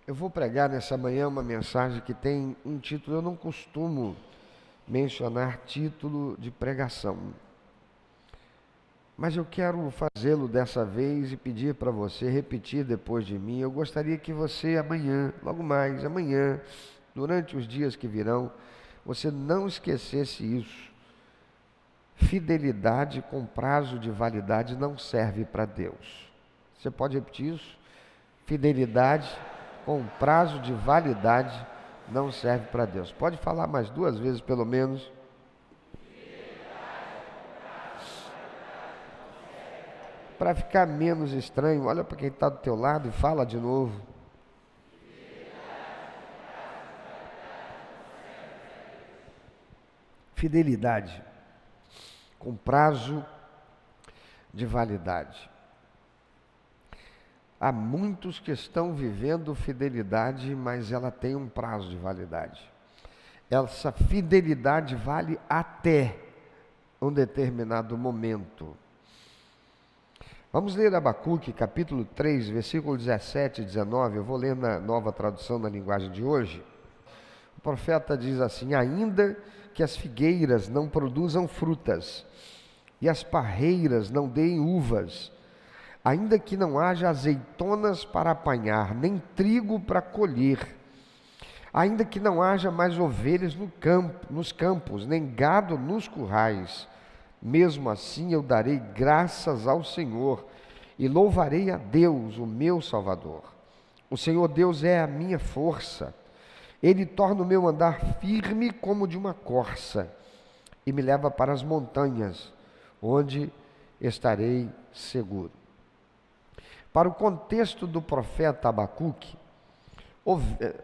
Eu vou pregar nessa manhã uma mensagem que tem um título. Eu não costumo mencionar título de pregação, mas eu quero fazê-lo dessa vez e pedir para você repetir depois de mim. Eu gostaria que você amanhã, logo mais amanhã, durante os dias que virão, você não esquecesse isso. Fidelidade com prazo de validade não serve para Deus. Você pode repetir isso? Fidelidade com prazo de validade não serve para Deus. Pode falar mais 2 vezes pelo menos. Para ficar menos estranho, olha para quem está do teu lado e fala de novo. Fidelidade com prazo de validade. Há muitos que estão vivendo fidelidade, mas ela tem um prazo de validade. Essa fidelidade vale até um determinado momento. Vamos ler Abacuque, capítulo 3, versículo 17 e 19. Eu vou ler na Nova Tradução na linguagem de hoje. O profeta diz assim: ainda que as figueiras não produzam frutas e as parreiras não deem uvas, ainda que não haja azeitonas para apanhar, nem trigo para colher, ainda que não haja mais ovelhas nos campos, nem gado nos currais, mesmo assim eu darei graças ao Senhor e louvarei a Deus, o meu Salvador. O Senhor Deus é a minha força. Ele torna o meu andar firme como de uma corça e me leva para as montanhas, onde estarei seguro. Para o contexto do profeta Abacuque,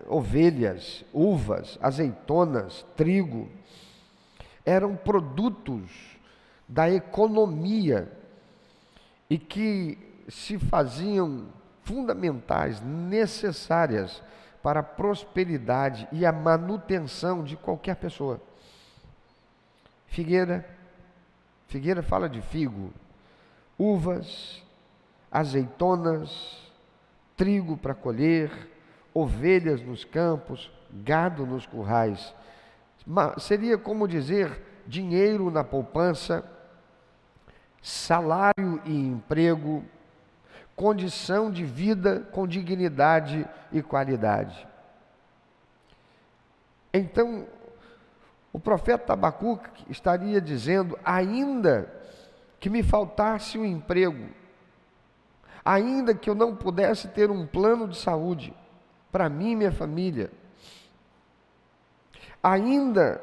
ovelhas, uvas, azeitonas, trigo, eram produtos da economia e que se faziam fundamentais, necessárias para a prosperidade e a manutenção de qualquer pessoa. Figueira fala de figo, uvas, azeitonas, trigo para colher, ovelhas nos campos, gado nos currais. Seria como dizer dinheiro na poupança, salário e emprego, condição de vida com dignidade e qualidade. Então, o profeta Abacuque estaria dizendo: ainda que me faltasse um emprego, ainda que eu não pudesse ter um plano de saúde para mim e minha família, ainda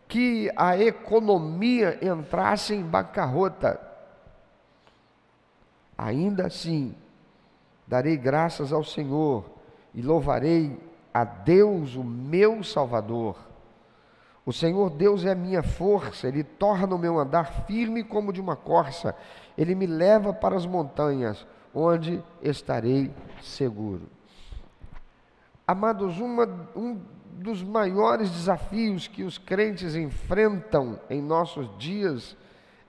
que a economia entrasse em bancarrota, ainda assim darei graças ao Senhor e louvarei a Deus, o meu Salvador. O Senhor Deus é a minha força, Ele torna o meu andar firme como de uma corça, Ele me leva para as montanhas, onde estarei seguro. Amados, um dos maiores desafios que os crentes enfrentam em nossos dias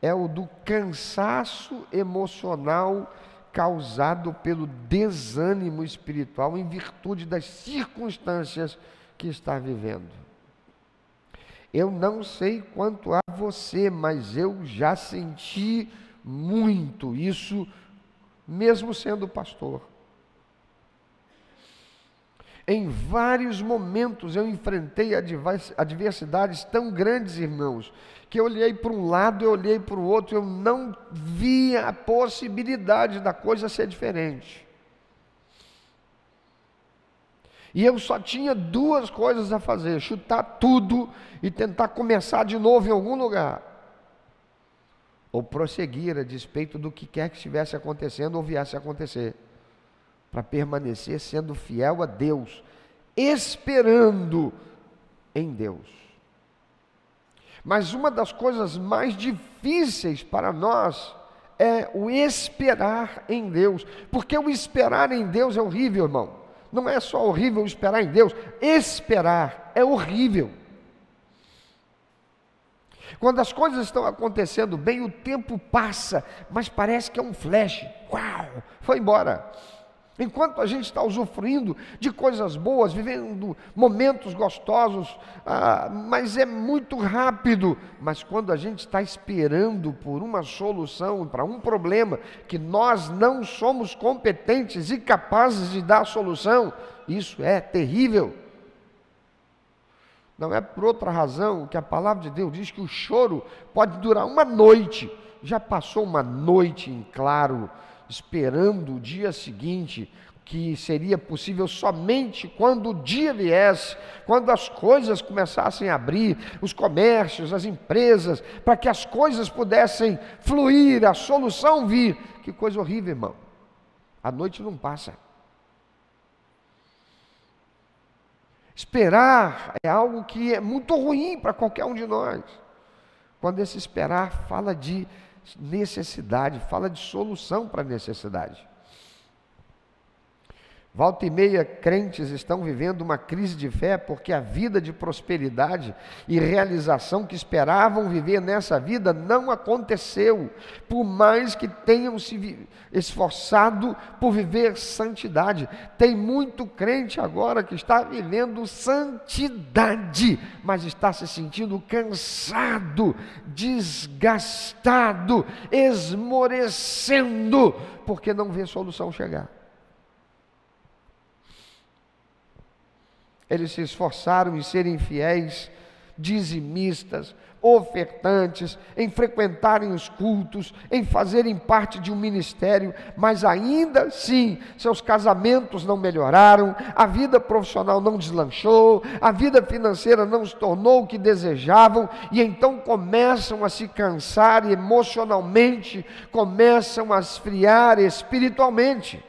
é o do cansaço emocional causado pelo desânimo espiritual em virtude das circunstâncias que está vivendo. Eu não sei quanto a você, mas eu já senti muito isso, mesmo sendo pastor. Em vários momentos eu enfrentei adversidades tão grandes, irmãos, que eu olhei para um lado, eu olhei para o outro, eu não via a possibilidade da coisa ser diferente. E eu só tinha 2 coisas a fazer: chutar tudo e tentar começar de novo em algum lugar, ou prosseguir a despeito do que quer que estivesse acontecendo ou viesse a acontecer, para permanecer sendo fiel a Deus, esperando em Deus. Mas uma das coisas mais difíceis para nós é o esperar em Deus, porque o esperar em Deus é horrível, irmão. Não é só horrível esperar em Deus, esperar é horrível. Quando as coisas estão acontecendo bem, o tempo passa, mas parece que é um flash. Uau! Foi embora. Enquanto a gente está usufruindo de coisas boas, vivendo momentos gostosos, mas é muito rápido. Mas quando a gente está esperando por uma solução para um problema que nós não somos competentes e capazes de dar a solução, isso é terrível. Não é por outra razão que a palavra de Deus diz que o choro pode durar uma noite. Já passou uma noite em claro, esperando o dia seguinte, que seria possível somente quando o dia viesse, quando as coisas começassem a abrir, os comércios, as empresas, para que as coisas pudessem fluir, a solução vir. Que coisa horrível, irmão. A noite não passa. Esperar é algo que é muito ruim para qualquer um de nós. Quando esse esperar fala de necessidade, fala de solução para a necessidade. Volta e meia, crentes estão vivendo uma crise de fé porque a vida de prosperidade e realização que esperavam viver nessa vida não aconteceu, por mais que tenham se esforçado por viver santidade. Tem muito crente agora que está vivendo santidade, mas está se sentindo cansado, desgastado, esmorecendo, porque não vê solução chegar. Eles se esforçaram em serem fiéis, dizimistas, ofertantes, em frequentarem os cultos, em fazerem parte de um ministério, mas ainda assim seus casamentos não melhoraram, a vida profissional não deslanchou, a vida financeira não se tornou o que desejavam, e então começam a se cansar e emocionalmente, começam a esfriar espiritualmente.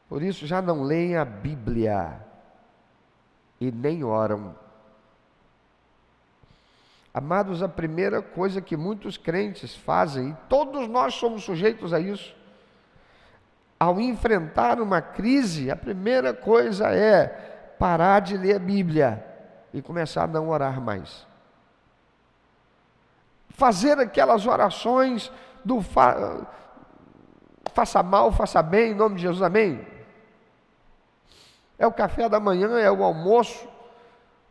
Por isso já não leem a Bíblia e nem oram. Amados, a primeira coisa que muitos crentes fazem, e todos nós somos sujeitos a isso, ao enfrentar uma crise, a primeira coisa é parar de ler a Bíblia e começar a não orar mais. Fazer aquelas orações do faça mal, faça bem, em nome de Jesus, amém? É o café da manhã, é o almoço,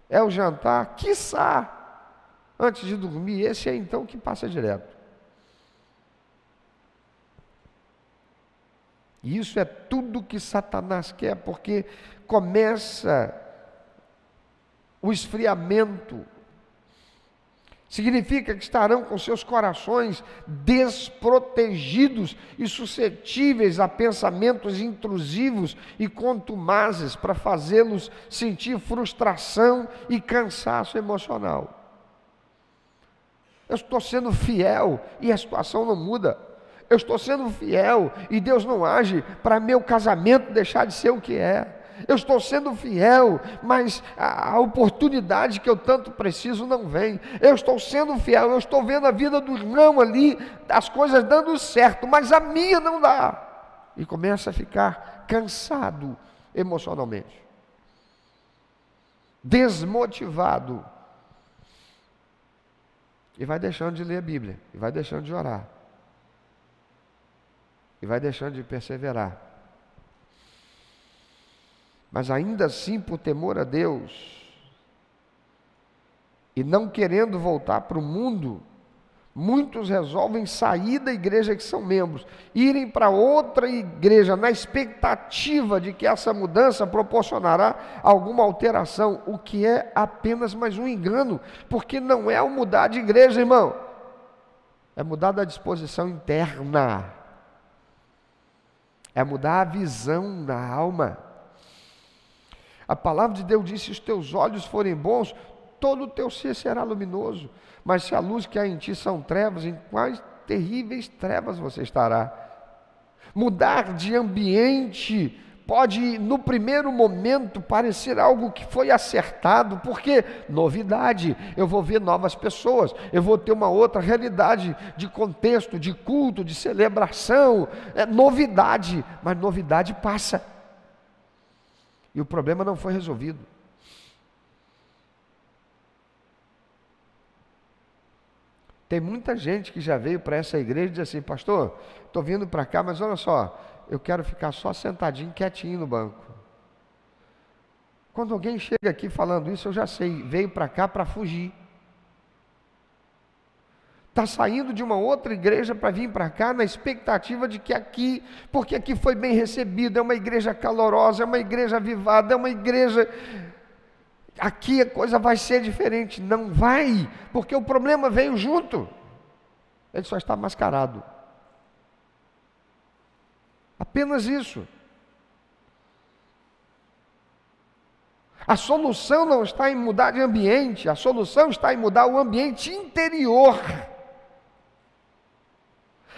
é o jantar, quiçá, antes de dormir, esse é então que passa direto. E isso é tudo que Satanás quer, porque começa o esfriamento. Significa que estarão com seus corações desprotegidos e suscetíveis a pensamentos intrusivos e contumazes para fazê-los sentir frustração e cansaço emocional. Eu estou sendo fiel e a situação não muda. Eu estou sendo fiel e Deus não age para meu casamento deixar de ser o que é. Eu estou sendo fiel, mas a oportunidade que eu tanto preciso não vem. Eu estou sendo fiel, eu estou vendo a vida do irmão ali, as coisas dando certo, mas a minha não dá. E começa a ficar cansado emocionalmente, desmotivado. E vai deixando de ler a Bíblia, e vai deixando de orar, e vai deixando de perseverar. Mas ainda assim, por temor a Deus, e não querendo voltar para o mundo, muitos resolvem sair da igreja que são membros, irem para outra igreja, na expectativa de que essa mudança proporcionará alguma alteração, o que é apenas mais um engano, porque não é o mudar de igreja, irmão, é mudar da disposição interna, é mudar a visão da alma. A palavra de Deus diz: se os teus olhos forem bons, todo o teu ser será luminoso. Mas se a luz que há em ti são trevas, em quais terríveis trevas você estará? Mudar de ambiente pode, no primeiro momento, parecer algo que foi acertado, porque novidade, eu vou ver novas pessoas, eu vou ter uma outra realidade de contexto, de culto, de celebração, é novidade, mas novidade passa. E o problema não foi resolvido. Tem muita gente que já veio para essa igreja e diz assim: pastor, estou vindo para cá, mas olha só, eu quero ficar só sentadinho, quietinho no banco. Quando alguém chega aqui falando isso, eu já sei, veio para cá para fugir. Está saindo de uma outra igreja para vir para cá na expectativa de que aqui, porque aqui foi bem recebido, é uma igreja calorosa, é uma igreja avivada, é uma igreja... Aqui a coisa vai ser diferente. Não vai, porque o problema veio junto. Ele só está mascarado. Apenas isso. A solução não está em mudar de ambiente, a solução está em mudar o ambiente interior.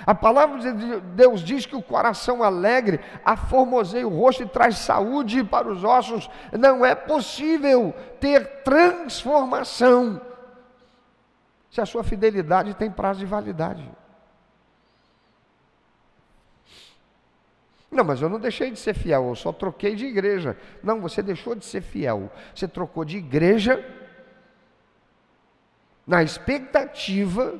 A palavra de Deus diz que o coração alegre aformoseia o rosto e traz saúde para os ossos. Não é possível ter transformação se a sua fidelidade tem prazo de validade. Não, mas eu não deixei de ser fiel, eu só troquei de igreja. Não, você deixou de ser fiel. Você trocou de igreja na expectativa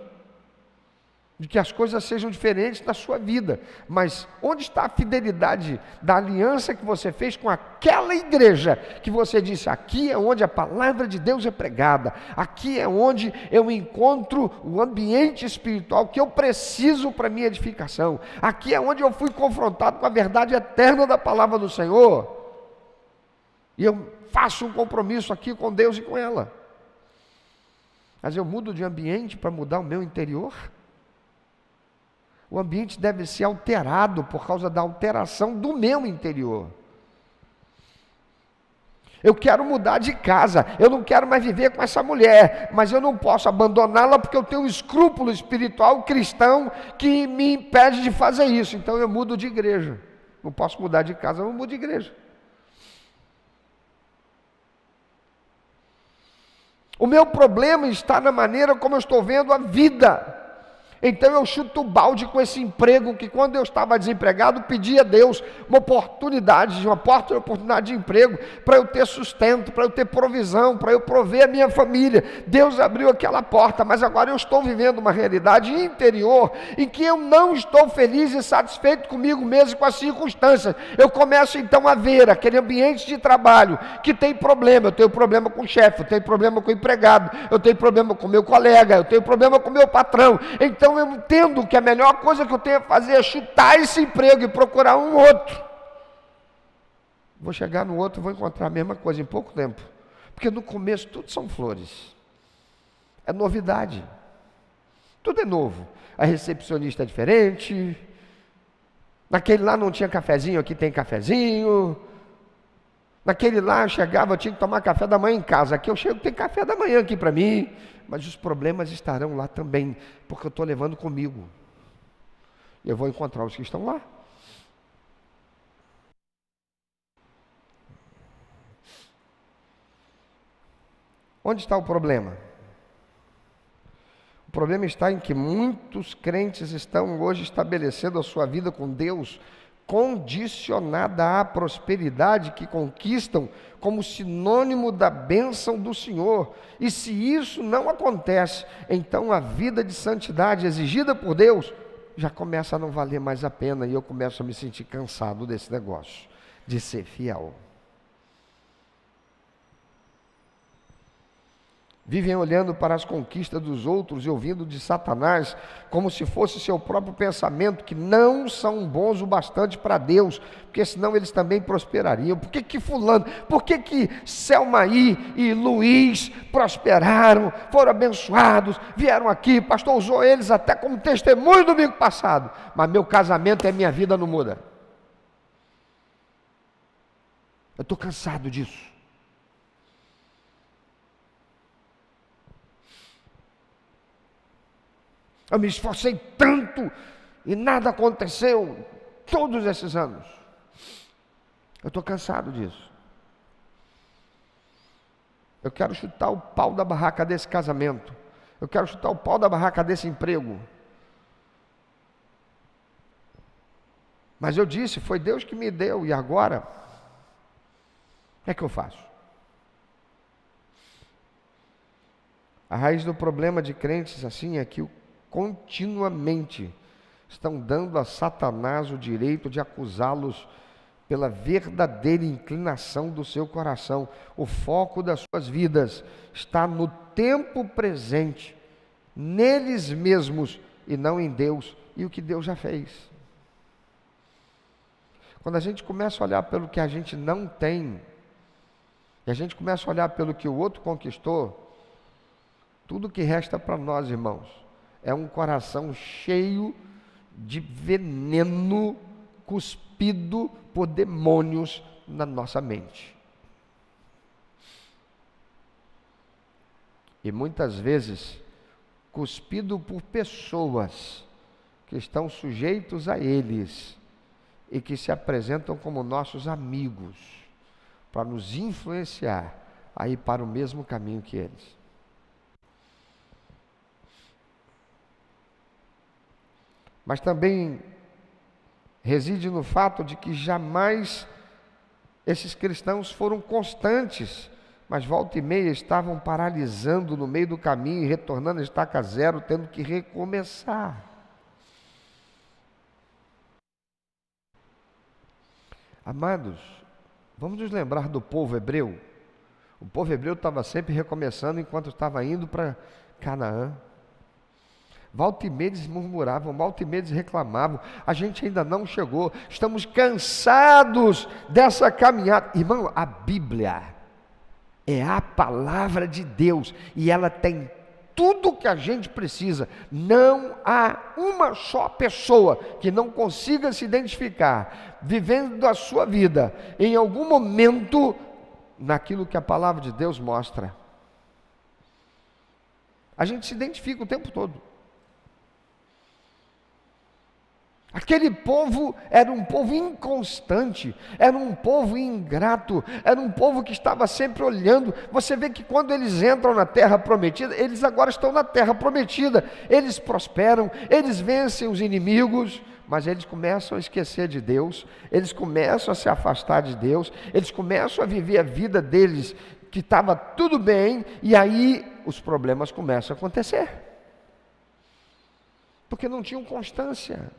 de que as coisas sejam diferentes na sua vida. Mas onde está a fidelidade da aliança que você fez com aquela igreja que você disse: aqui é onde a palavra de Deus é pregada, aqui é onde eu encontro o ambiente espiritual que eu preciso para minha edificação, aqui é onde eu fui confrontado com a verdade eterna da palavra do Senhor, e eu faço um compromisso aqui com Deus e com ela. Mas eu mudo de ambiente para mudar o meu interior? O ambiente deve ser alterado por causa da alteração do meu interior. Eu quero mudar de casa, eu não quero mais viver com essa mulher, mas eu não posso abandoná-la porque eu tenho um escrúpulo espiritual cristão que me impede de fazer isso. Então eu mudo de igreja. Não posso mudar de casa, eu mudo de igreja. O meu problema está na maneira como eu estou vendo a vida. Então eu chuto o balde com esse emprego que, quando eu estava desempregado, pedi a Deus uma oportunidade de emprego, para eu ter sustento, para eu ter provisão, para eu prover a minha família. Deus abriu aquela porta, mas agora eu estou vivendo uma realidade interior em que eu não estou feliz e satisfeito comigo mesmo e com as circunstâncias. Eu começo então a ver aquele ambiente de trabalho que tem problema. Eu tenho problema com o chefe, eu tenho problema com o empregado, eu tenho problema com o meu colega, eu tenho problema com o meu patrão. Então eu entendo que a melhor coisa que eu tenho a fazer é chutar esse emprego e procurar um outro. Vou chegar no outro e vou encontrar a mesma coisa em pouco tempo. Porque no começo tudo são flores. É novidade. Tudo é novo. A recepcionista é diferente. Naquele lá não tinha cafezinho, aqui tem cafezinho. Naquele lá eu chegava, eu tinha que tomar café da manhã em casa. Aqui eu chego, tem café da manhã aqui para mim. Mas os problemas estarão lá também, porque eu estou levando comigo. Eu vou encontrar os que estão lá. Onde está o problema? O problema está em que muitos crentes estão hoje estabelecendo a sua vida com Deus condicionada à prosperidade que conquistam como sinônimo da bênção do Senhor. E se isso não acontece, então a vida de santidade exigida por Deus já começa a não valer mais a pena, e eu começo a me sentir cansado desse negócio de ser fiel. Vivem olhando para as conquistas dos outros e ouvindo de Satanás como se fosse seu próprio pensamento, que não são bons o bastante para Deus, porque senão eles também prosperariam. Por que fulano, por que Selmaí e Luiz prosperaram, foram abençoados, vieram aqui, pastor usou eles até como testemunho no domingo passado, mas meu casamento e minha vida não muda. Eu estou cansado disso. Eu me esforcei tanto e nada aconteceu todos esses anos. Eu estou cansado disso. Eu quero chutar o pau da barraca desse casamento. Eu quero chutar o pau da barraca desse emprego. Mas eu disse, foi Deus que me deu, e agora, o que é que eu faço? A raiz do problema de crentes assim é que continuamente estão dando a Satanás o direito de acusá-los pela verdadeira inclinação do seu coração. O foco das suas vidas está no tempo presente, neles mesmos e não em Deus e o que Deus já fez. Quando a gente começa a olhar pelo que a gente não tem, e a gente começa a olhar pelo que o outro conquistou, tudo que resta para nós, irmãos, é um coração cheio de veneno cuspido por demônios na nossa mente. E muitas vezes cuspido por pessoas que estão sujeitos a eles e que se apresentam como nossos amigos para nos influenciar a ir para o mesmo caminho que eles. Mas também reside no fato de que jamais esses cristãos foram constantes, mas volta e meia estavam paralisando no meio do caminho e retornando a estaca zero, tendo que recomeçar. Amados, vamos nos lembrar do povo hebreu. O povo hebreu estava sempre recomeçando enquanto estava indo para Canaã. Volta e meia eles murmuravam, volta e meia eles reclamavam, a gente ainda não chegou, estamos cansados dessa caminhada. Irmão, a Bíblia é a palavra de Deus e ela tem tudo o que a gente precisa. Não há uma só pessoa que não consiga se identificar, vivendo a sua vida, em algum momento, naquilo que a palavra de Deus mostra. A gente se identifica o tempo todo. Aquele povo era um povo inconstante, era um povo ingrato, era um povo que estava sempre olhando. Você vê que quando eles entram na terra prometida, eles agora estão na terra prometida, eles prosperam, eles vencem os inimigos, mas eles começam a esquecer de Deus, eles começam a se afastar de Deus, eles começam a viver a vida deles, que estava tudo bem, e aí os problemas começam a acontecer, porque não tinham constância.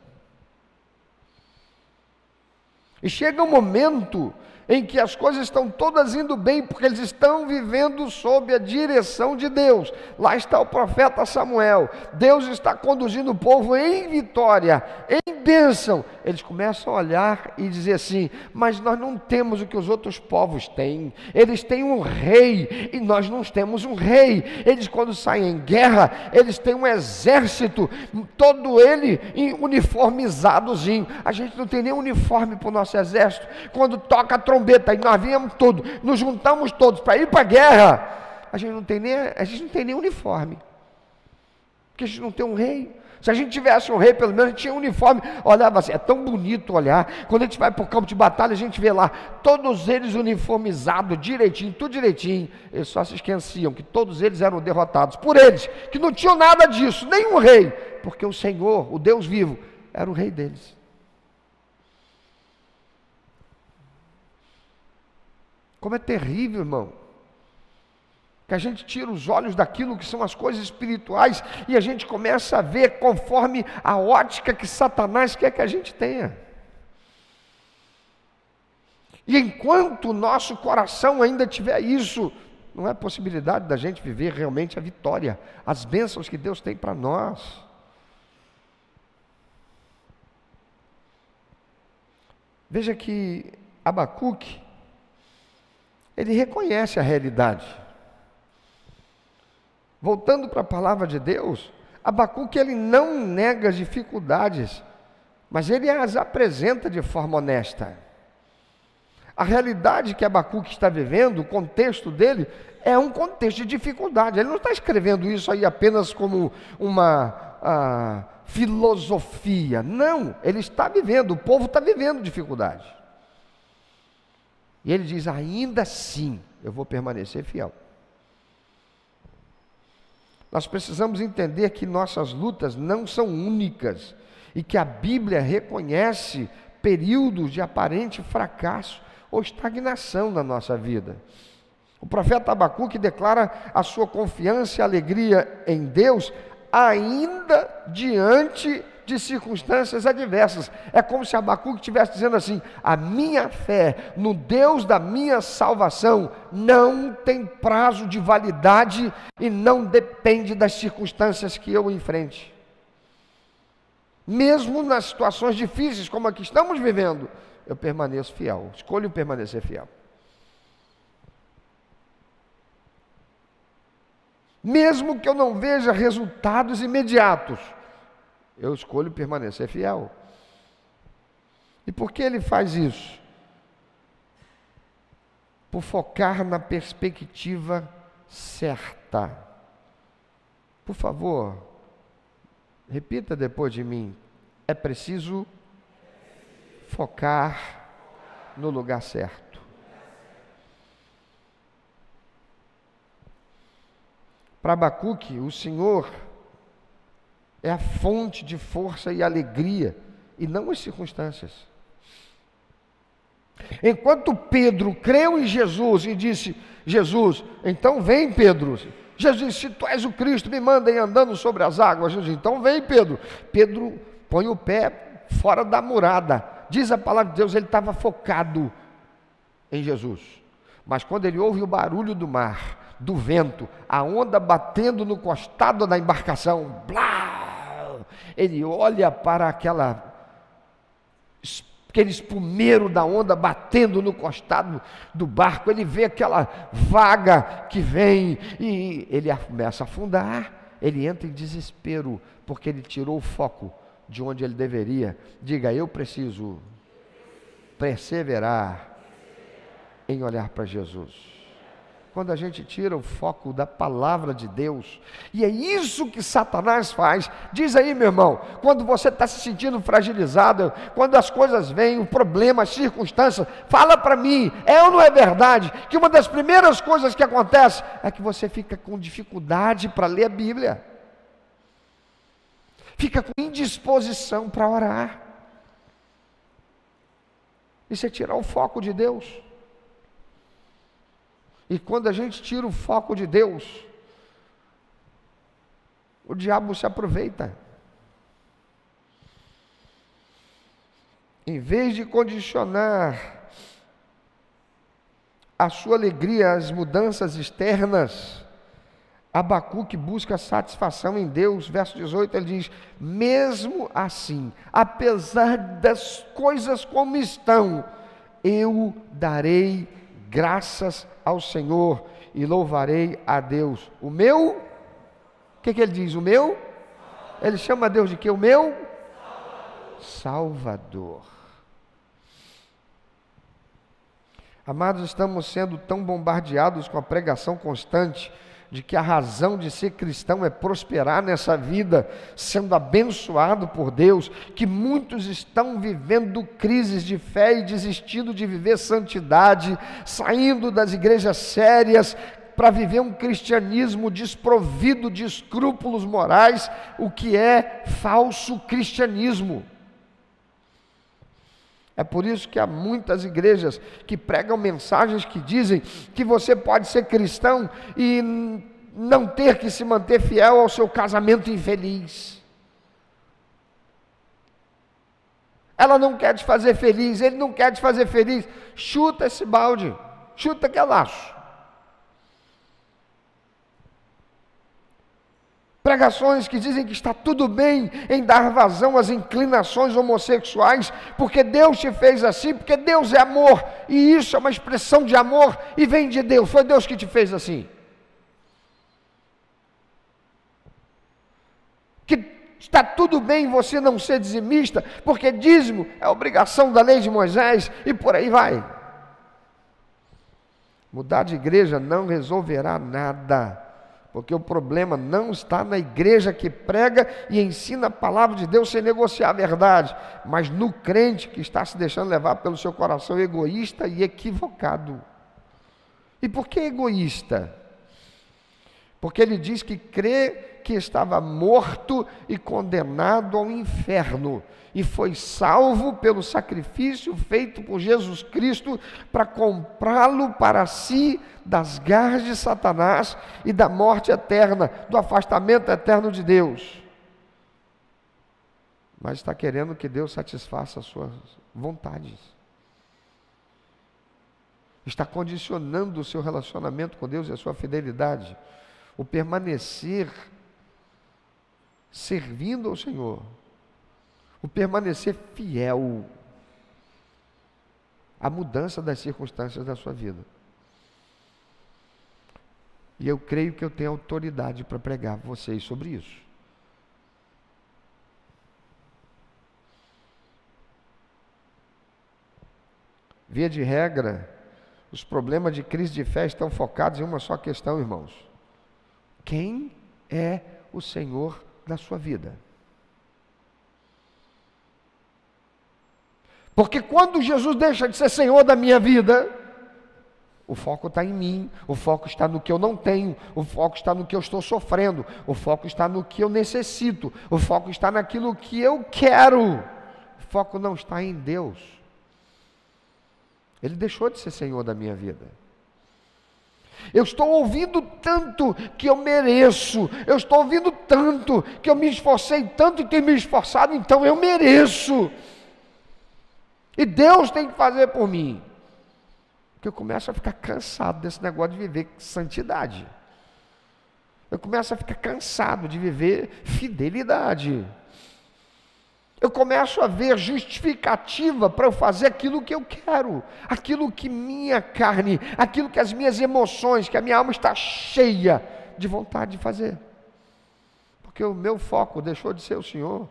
E chega um momento em que as coisas estão todas indo bem, porque eles estão vivendo sob a direção de Deus. Lá está o profeta Samuel, Deus está conduzindo o povo em vitória, em bênção. Eles começam a olhar e dizer assim: mas nós não temos o que os outros povos têm, eles têm um rei, e nós não temos um rei. Eles, quando saem em guerra, eles têm um exército, todo ele uniformizadozinho. A gente não tem nem uniforme para o nosso exército. Quando toca a trombeta e nós viemos todos, nos juntamos todos para ir para a guerra, a gente não tem nem uniforme, porque a gente não tem um rei. Se a gente tivesse um rei, pelo menos a gente tinha um uniforme, olhava assim, é tão bonito olhar, quando a gente vai para o campo de batalha, a gente vê lá, todos eles uniformizados, direitinho, tudo direitinho. Eles só se esqueciam que todos eles eram derrotados por eles, que não tinham nada disso, nenhum rei, porque o Senhor, o Deus vivo, era o rei deles. Como é terrível, irmão, que a gente tira os olhos daquilo que são as coisas espirituais e a gente começa a ver conforme a ótica que Satanás quer que a gente tenha. E enquanto o nosso coração ainda tiver isso, não é possibilidade da gente viver realmente a vitória, as bênçãos que Deus tem para nós. Veja que Abacuque, ele reconhece a realidade. Voltando para a palavra de Deus, Abacuque, ele não nega as dificuldades, mas ele as apresenta de forma honesta. A realidade que Abacuque está vivendo, o contexto dele, é um contexto de dificuldade. Ele não está escrevendo isso aí apenas como uma filosofia. Não, ele está vivendo, o povo está vivendo dificuldade. E ele diz: ainda assim, eu vou permanecer fiel. Nós precisamos entender que nossas lutas não são únicas e que a Bíblia reconhece períodos de aparente fracasso ou estagnação na nossa vida. O profeta Abacuque declara a sua confiança e alegria em Deus, ainda diante de circunstâncias adversas. É como se Abacuque estivesse dizendo assim: a minha fé no Deus da minha salvação não tem prazo de validade e não depende das circunstâncias que eu enfrente. Mesmo nas situações difíceis como a que estamos vivendo, eu permaneço fiel, escolho permanecer fiel. Mesmo que eu não veja resultados imediatos, eu escolho permanecer fiel. E por que ele faz isso? Por focar na perspectiva certa. Por favor, repita depois de mim. É preciso focar no lugar certo. Para Abacuque, o Senhor é a fonte de força e alegria, e não as circunstâncias. Enquanto Pedro creu em Jesus e disse: Jesus, então vem, Pedro. Jesus disse: se tu és o Cristo, me manda ir andando sobre as águas. Jesus, então vem, Pedro. Pedro põe o pé fora da murada. Diz a palavra de Deus, ele estava focado em Jesus. Mas quando ele ouve o barulho do mar, do vento, a onda batendo no costado da embarcação, blá, ele olha para aquele espumeiro da onda batendo no costado do barco, ele vê aquela vaga que vem e ele começa a afundar, ele entra em desespero, porque ele tirou o foco de onde ele deveria. Diga: eu preciso perseverar em olhar para Jesus. Quando a gente tira o foco da palavra de Deus, e é isso que Satanás faz. Diz aí, meu irmão, quando você está se sentindo fragilizado, quando as coisas vêm, o problema, as circunstâncias, fala para mim, é ou não é verdade, que uma das primeiras coisas que acontece é que você fica com dificuldade para ler a Bíblia, fica com indisposição para orar, isso é tirar o foco de Deus. E quando a gente tira o foco de Deus, o diabo se aproveita. Em vez de condicionar a sua alegria às mudanças externas, Abacuque busca satisfação em Deus. Verso 18, ele diz: mesmo assim, apesar das coisas como estão, eu darei graças ao Senhor e louvarei a Deus. O meu, o que ele diz? O meu? Ele chama a Deus de quê? O meu? Salvador. Amados, estamos sendo tão bombardeados com a pregação constante de que a razão de ser cristão é prosperar nessa vida, sendo abençoado por Deus, que muitos estão vivendo crises de fé e desistindo de viver santidade, saindo das igrejas sérias para viver um cristianismo desprovido de escrúpulos morais, o que é falso cristianismo. É por isso que há muitas igrejas que pregam mensagens que dizem que você pode ser cristão e não ter que se manter fiel ao seu casamento infeliz. Ela não quer te fazer feliz, ele não quer te fazer feliz. Chuta esse balde, chuta aquele laço. Pregações que dizem que está tudo bem em dar vazão às inclinações homossexuais, porque Deus te fez assim, porque Deus é amor, e isso é uma expressão de amor, e vem de Deus, foi Deus que te fez assim. Que está tudo bem você não ser dizimista, porque dízimo é obrigação da lei de Moisés, e por aí vai. Mudar de igreja não resolverá nada, porque o problema não está na igreja que prega e ensina a palavra de Deus sem negociar a verdade, mas no crente que está se deixando levar pelo seu coração egoísta e equivocado. E por que egoísta? Porque ele diz que crê que estava morto e condenado ao inferno, e foi salvo pelo sacrifício feito por Jesus Cristo para comprá-lo para si das garras de Satanás e da morte eterna, do afastamento eterno de Deus. Mas está querendo que Deus satisfaça as suas vontades. Está condicionando o seu relacionamento com Deus e a sua fidelidade. O permanecer servindo ao Senhor. O permanecer fiel à mudança das circunstâncias da sua vida. E eu creio que eu tenho autoridade para pregar a vocês sobre isso. Via de regra, os problemas de crise de fé estão focados em uma só questão, irmãos. Quem é o Senhor da sua vida? Porque quando Jesus deixa de ser Senhor da minha vida, o foco está em mim, o foco está no que eu não tenho, o foco está no que eu estou sofrendo, o foco está no que eu necessito, o foco está naquilo que eu quero. O foco não está em Deus. Ele deixou de ser Senhor da minha vida. Eu estou ouvindo tanto que eu mereço, eu estou ouvindo tanto que eu me esforcei tanto e tenho me esforçado, então eu mereço. E Deus tem que fazer por mim. Porque eu começo a ficar cansado desse negócio de viver santidade. Eu começo a ficar cansado de viver fidelidade. Eu começo a ver justificativa para eu fazer aquilo que eu quero, aquilo que minha carne, aquilo que as minhas emoções, que a minha alma está cheia de vontade de fazer. Porque o meu foco deixou de ser o Senhor.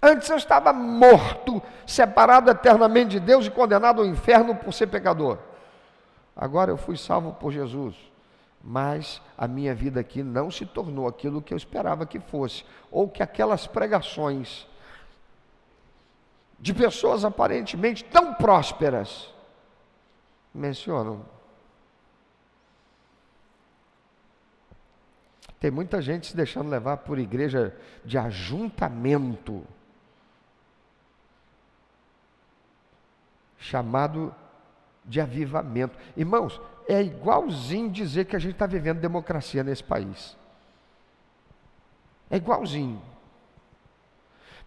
Antes eu estava morto, separado eternamente de Deus e condenado ao inferno por ser pecador. Agora eu fui salvo por Jesus. Mas a minha vida aqui não se tornou aquilo que eu esperava que fosse, ou que aquelas pregações de pessoas aparentemente tão prósperas mencionam. Tem muita gente se deixando levar por igreja de ajuntamento, chamado de avivamento. Irmãos, é igualzinho dizer que a gente está vivendo democracia nesse país. É igualzinho.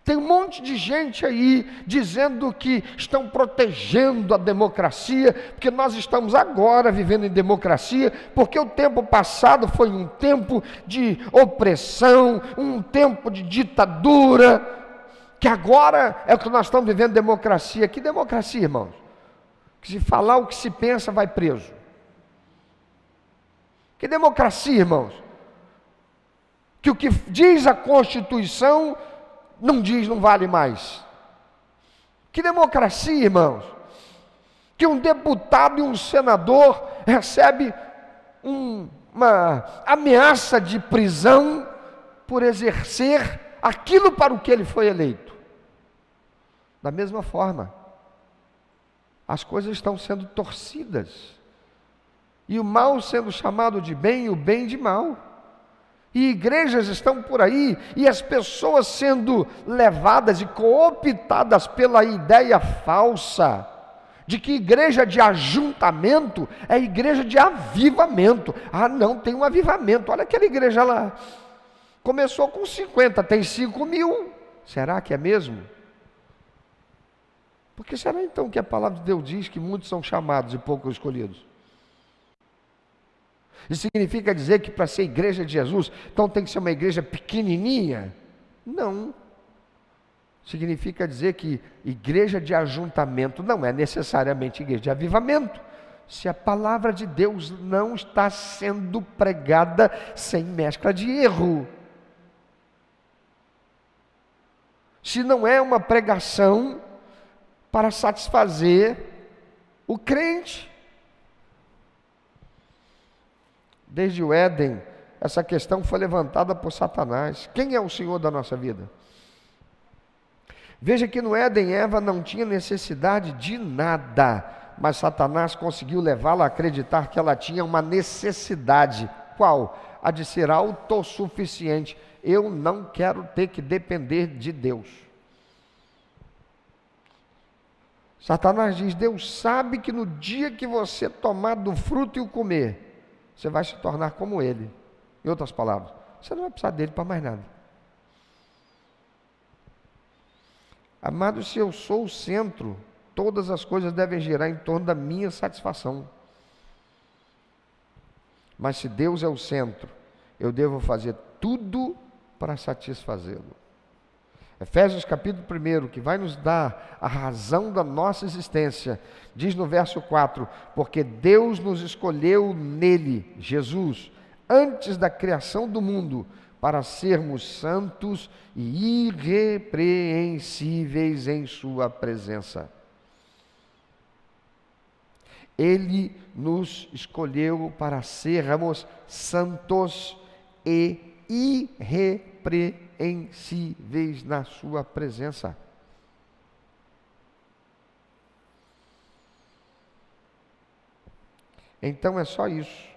Tem um monte de gente aí dizendo que estão protegendo a democracia, porque nós estamos agora vivendo em democracia, porque o tempo passado foi um tempo de opressão, um tempo de ditadura, que agora é o que nós estamos vivendo democracia. Que democracia, irmãos? Que se falar o que se pensa, vai preso. Que democracia, irmãos? Que o que diz a Constituição não diz, não vale mais. Que democracia, irmãos? Que um deputado e um senador recebe uma ameaça de prisão por exercer aquilo para o que ele foi eleito. Da mesma forma, as coisas estão sendo torcidas. E o mal sendo chamado de bem e o bem de mal. E igrejas estão por aí, e as pessoas sendo levadas e cooptadas pela ideia falsa de que igreja de ajuntamento é igreja de avivamento. Ah, não, tem um avivamento. Olha aquela igreja lá. Começou com 50, tem 5.000. Será que é mesmo? Por que será então que a palavra de Deus diz que muitos são chamados e poucos escolhidos? Isso significa dizer que para ser igreja de Jesus, então tem que ser uma igreja pequenininha? Não. Significa dizer que igreja de ajuntamento não é necessariamente igreja de avivamento, se a palavra de Deus não está sendo pregada sem mescla de erro. Se não é uma pregação para satisfazer o crente. Desde o Éden, essa questão foi levantada por Satanás. Quem é o Senhor da nossa vida? Veja que no Éden, Eva não tinha necessidade de nada, mas Satanás conseguiu levá-la a acreditar que ela tinha uma necessidade. Qual? a de ser autossuficiente. Eu não quero ter que depender de Deus. Satanás diz: Deus sabe que no dia que você tomar do fruto e o comer, você vai se tornar como ele. Em outras palavras, você não vai precisar dele para mais nada. Amado, se eu sou o centro, todas as coisas devem girar em torno da minha satisfação. Mas se Deus é o centro, eu devo fazer tudo para satisfazê-lo. Efésios capítulo 1, que vai nos dar a razão da nossa existência, diz no verso 4: porque Deus nos escolheu nele, Jesus, antes da criação do mundo, para sermos santos e irrepreensíveis em sua presença. Ele nos escolheu para sermos santos e irrepreensíveis na sua presença. Então é só isso.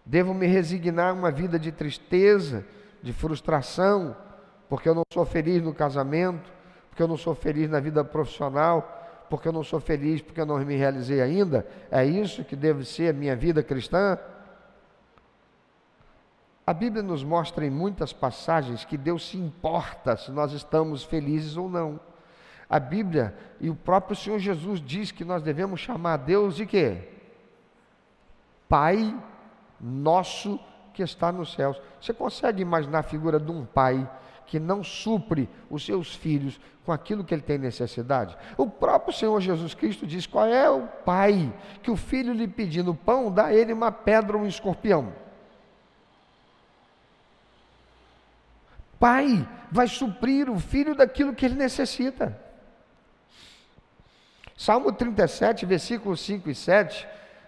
Devo me resignar a uma vida de tristeza, de frustração, porque eu não sou feliz no casamento, porque eu não sou feliz na vida profissional, porque eu não sou feliz porque eu não me realizei ainda? É isso que deve ser a minha vida cristã? A Bíblia nos mostra em muitas passagens que Deus se importa se nós estamos felizes ou não. A Bíblia e o próprio Senhor Jesus diz que nós devemos chamar a Deus de quê? Pai nosso que está nos céus. Você consegue imaginar a figura de um pai que não supre os seus filhos com aquilo que ele tem necessidade? O próprio Senhor Jesus Cristo diz: qual é o pai que o filho lhe pedindo pão, dá a ele uma pedra ou um escorpião? Pai vai suprir o filho daquilo que ele necessita. Salmo 37, versículos 5 e 7,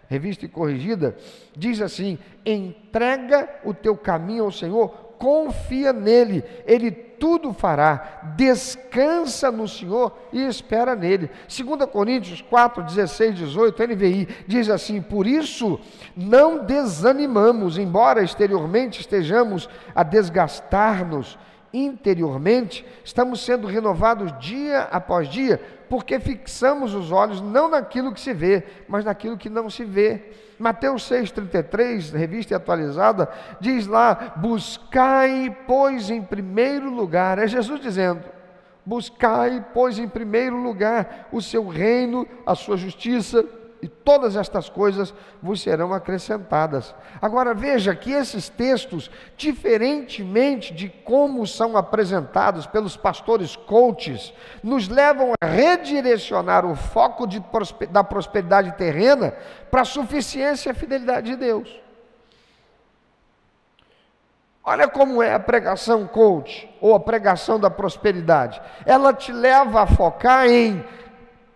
revista e corrigida, diz assim: entrega o teu caminho ao Senhor, confia nele, ele tudo fará, descansa no Senhor e espera nele. 2 Coríntios 4, 16, 18, NVI, diz assim: por isso não desanimamos, embora exteriormente estejamos a desgastar-nos, interiormente estamos sendo renovados dia após dia, porque fixamos os olhos não naquilo que se vê, mas naquilo que não se vê. Mateus 6,33, revista e atualizada, diz lá: buscai, pois, em primeiro lugar, é Jesus dizendo, buscai, pois, em primeiro lugar o seu reino, a sua justiça, e todas estas coisas vos serão acrescentadas. Agora veja que esses textos, diferentemente de como são apresentados pelos pastores coaches, nos levam a redirecionar o foco da prosperidade terrena para a suficiência e a fidelidade de Deus. Olha como é a pregação coach, ou a pregação da prosperidade. Ela te leva a focar em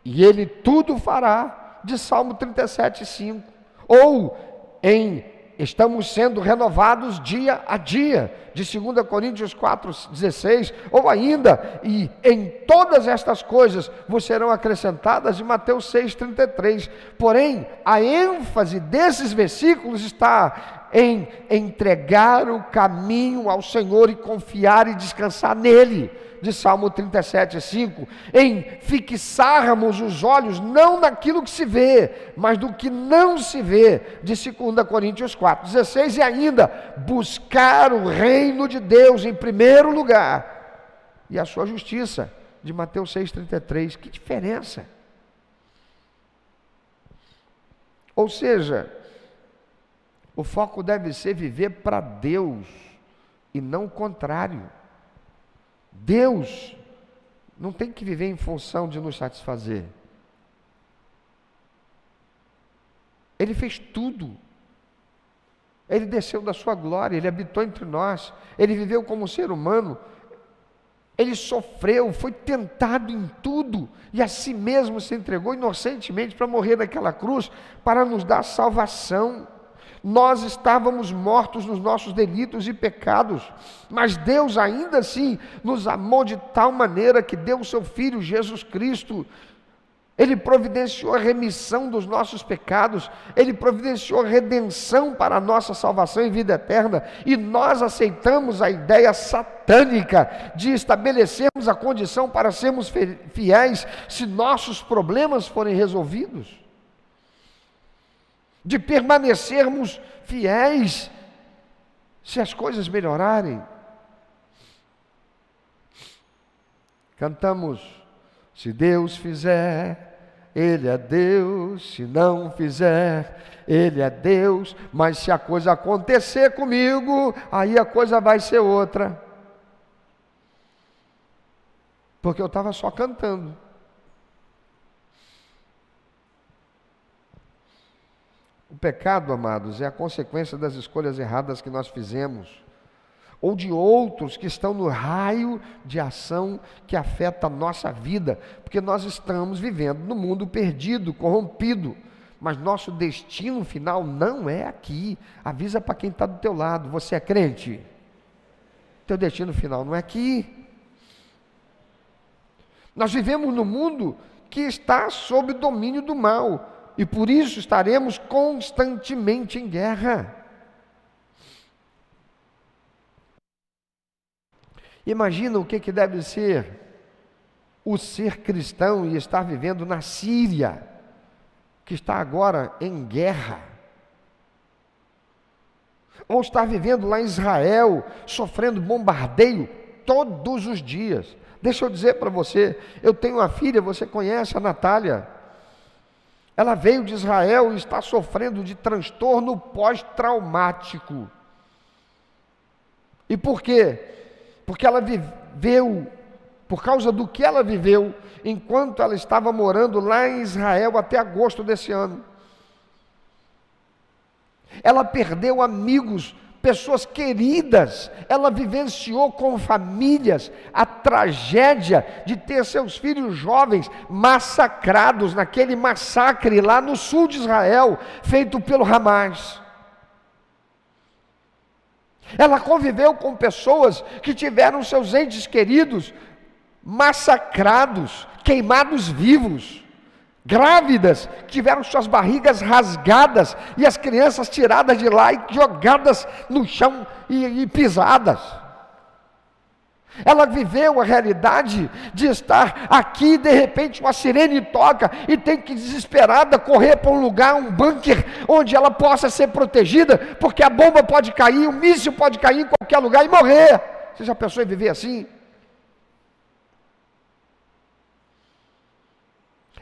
"e Ele tudo fará", de Salmo 37:5, ou em "estamos sendo renovados dia a dia", de 2 Coríntios 4,16, ou ainda "e em todas estas coisas vos serão acrescentadas", de Mateus 6,33. Porém, a ênfase desses versículos está em entregar o caminho ao Senhor e confiar e descansar nele, de Salmo 37:5, em fixarmos os olhos não naquilo que se vê, mas do que não se vê, de 2 Coríntios 4,16, e ainda buscar o reino de Deus em primeiro lugar e a sua justiça, de Mateus 6,33. Que diferença! Ou seja, o foco deve ser viver para Deus e não o contrário. Deus não tem que viver em função de nos satisfazer. Ele fez tudo. Ele desceu da sua glória, Ele habitou entre nós, Ele viveu como ser humano, Ele sofreu, foi tentado em tudo, e a si mesmo se entregou inocentemente para morrer naquela cruz, para nos dar salvação. Nós estávamos mortos nos nossos delitos e pecados, mas Deus ainda assim nos amou de tal maneira que deu o seu Filho Jesus Cristo. Ele providenciou a remissão dos nossos pecados, Ele providenciou a redenção para a nossa salvação e vida eterna, e nós aceitamos a ideia satânica de estabelecermos a condição para sermos fiéis se nossos problemas forem resolvidos, de permanecermos fiéis se as coisas melhorarem. Cantamos: se Deus fizer, Ele é Deus, se não fizer, Ele é Deus, mas se a coisa acontecer comigo, aí a coisa vai ser outra. Porque eu estava só cantando. O pecado, amados, é a consequência das escolhas erradas que nós fizemos, ou de outros que estão no raio de ação que afeta a nossa vida, porque nós estamos vivendo no mundo perdido, corrompido, mas nosso destino final não é aqui. Avisa para quem está do teu lado: você é crente? Teu destino final não é aqui. Nós vivemos num mundo que está sob domínio do mal, e por isso estaremos constantemente em guerra. Imagina o que deve ser o ser cristão e estar vivendo na Síria, que está agora em guerra, ou estar vivendo lá em Israel, sofrendo bombardeio todos os dias. Deixa eu dizer para você, eu tenho uma filha, você conhece a Natália. Ela veio de Israel e está sofrendo de transtorno pós-traumático. E por quê? Porque ela viveu, por causa do que ela viveu, enquanto ela estava morando lá em Israel até agosto desse ano. Ela perdeu amigos, pessoas queridas, ela vivenciou com famílias a tragédia de ter seus filhos jovens massacrados naquele massacre lá no sul de Israel, feito pelo Hamas. Ela conviveu com pessoas que tiveram seus entes queridos massacrados, queimados vivos, grávidas, tiveram suas barrigas rasgadas e as crianças tiradas de lá e jogadas no chão e pisadas. Ela viveu a realidade de estar aqui, de repente uma sirene toca e tem que desesperada correr para um lugar, um bunker, onde ela possa ser protegida, porque a bomba pode cair, o míssil pode cair em qualquer lugar e morrer. Você já pensou em viver assim?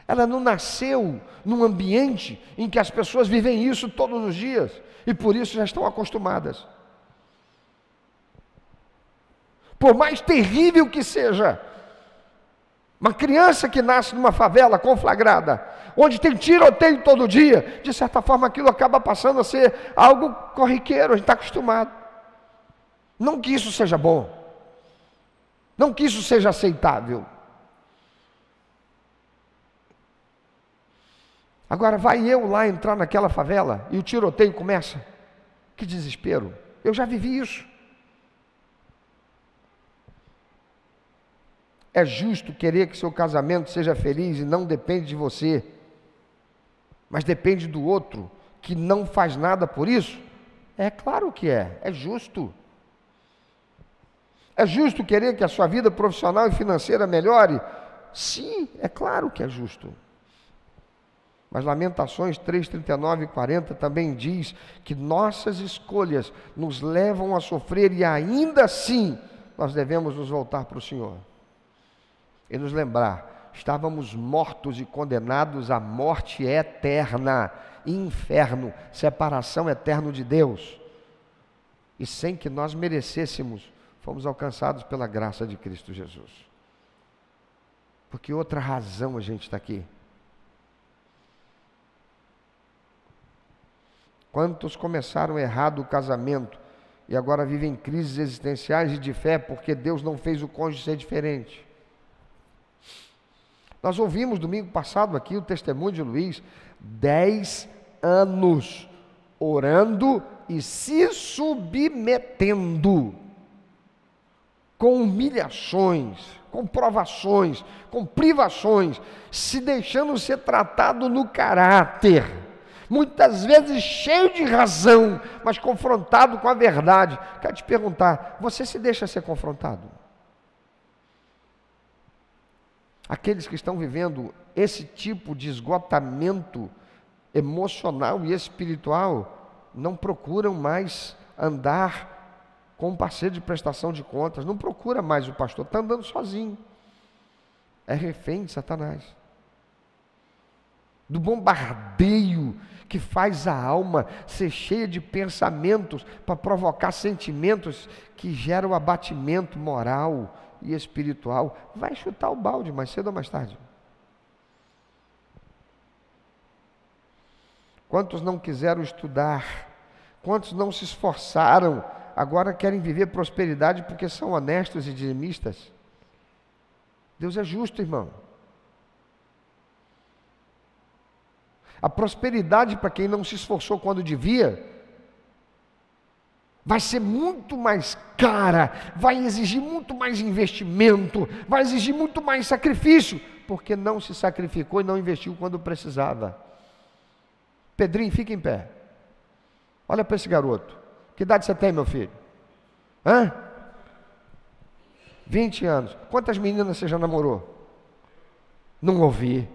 Ela não nasceu num ambiente em que as pessoas vivem isso todos os dias, e por isso já estão acostumadas. Por mais terrível que seja, uma criança que nasce numa favela conflagrada, onde tem tiroteio todo dia, de certa forma aquilo acaba passando a ser algo corriqueiro, a gente está acostumado. Não que isso seja bom, não que isso seja aceitável. Agora vai eu lá entrar naquela favela e o tiroteio começa. Que desespero, eu já vivi isso. É justo querer que seu casamento seja feliz e não depende de você, mas depende do outro, que não faz nada por isso? É claro que é justo. É justo querer que a sua vida profissional e financeira melhore? Sim, é claro que é justo. Mas Lamentações 3, 39 e 40 também diz que nossas escolhas nos levam a sofrer e ainda assim nós devemos nos voltar para o Senhor. E nos lembrar, estávamos mortos e condenados à morte eterna, inferno, separação eterna de Deus. E sem que nós merecêssemos, fomos alcançados pela graça de Cristo Jesus. Por que outra razão a gente está aqui? Quantos começaram errado o casamento e agora vivem crises existenciais e de fé porque Deus não fez o cônjuge ser diferente? Nós ouvimos domingo passado aqui o testemunho de Luiz, 10 anos orando e se submetendo com humilhações, com provações, com privações, se deixando ser tratado no caráter, muitas vezes cheio de razão, mas confrontado com a verdade. Quero te perguntar, você se deixa ser confrontado? Aqueles que estão vivendo esse tipo de esgotamento emocional e espiritual, não procuram mais andar com um parceiro de prestação de contas, não procura mais o pastor, está andando sozinho, é refém de Satanás, do bombardeio que faz a alma ser cheia de pensamentos para provocar sentimentos que geram abatimento moral e espiritual. Vai chutar o balde mais cedo ou mais tarde. Quantos não quiseram estudar? Quantos não se esforçaram? Agora querem viver prosperidade porque são honestos e dizimistas? Deus é justo, irmão. A prosperidade para quem não se esforçou quando devia, vai ser muito mais cara, vai exigir muito mais investimento, vai exigir muito mais sacrifício, porque não se sacrificou e não investiu quando precisava. Pedrinho, fica em pé. Olha para esse garoto. Que idade você tem, meu filho? 20 anos. Quantas meninas você já namorou? Não ouvi.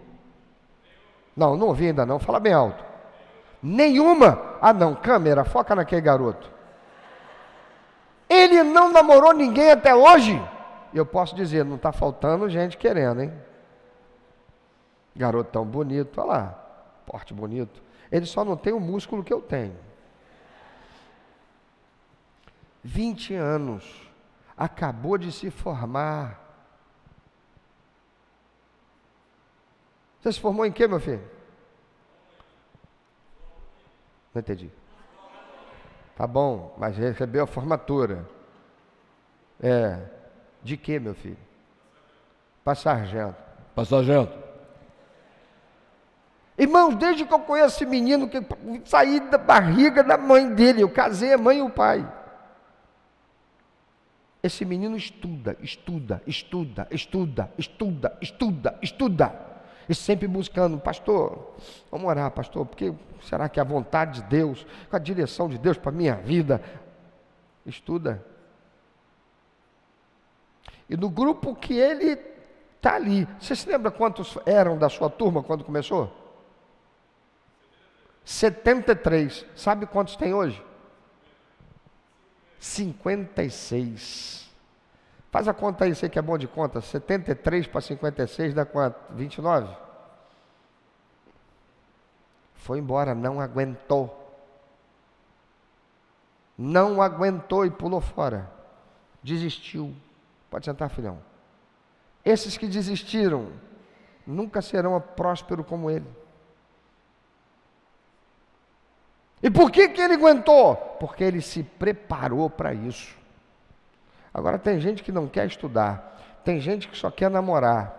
Não ouvi ainda não. Fala bem alto. Nenhuma? Ah não, câmera, foca naquele garoto. Ele não namorou ninguém até hoje? Eu posso dizer, não está faltando gente querendo, hein? Garoto tão bonito, olha lá. Porte bonito. Ele só não tem o músculo que eu tenho. 20 anos, acabou de se formar. Você se formou em quê, meu filho? Não entendi. Tá bom, mas recebeu a formatura. De quê, meu filho? Para sargento. Para sargento. Irmãos, desde que eu conheço esse menino, que saí da barriga da mãe dele, eu casei a mãe e o pai. Esse menino estuda. E sempre buscando, pastor, vamos orar, pastor, porque será que é a vontade de Deus, com a direção de Deus para a minha vida? Estuda. E no grupo que ele está ali, você se lembra quantos eram da sua turma quando começou? 73. Sabe quantos tem hoje? 56. Faz a conta aí, você que é bom de conta. 73 para 56 dá quanto? 29. Foi embora, não aguentou. Não aguentou e pulou fora. Desistiu. Pode sentar, filhão. Esses que desistiram nunca serão prósperos como ele. E por que ele aguentou? Porque ele se preparou para isso. Agora tem gente que não quer estudar, tem gente que só quer namorar.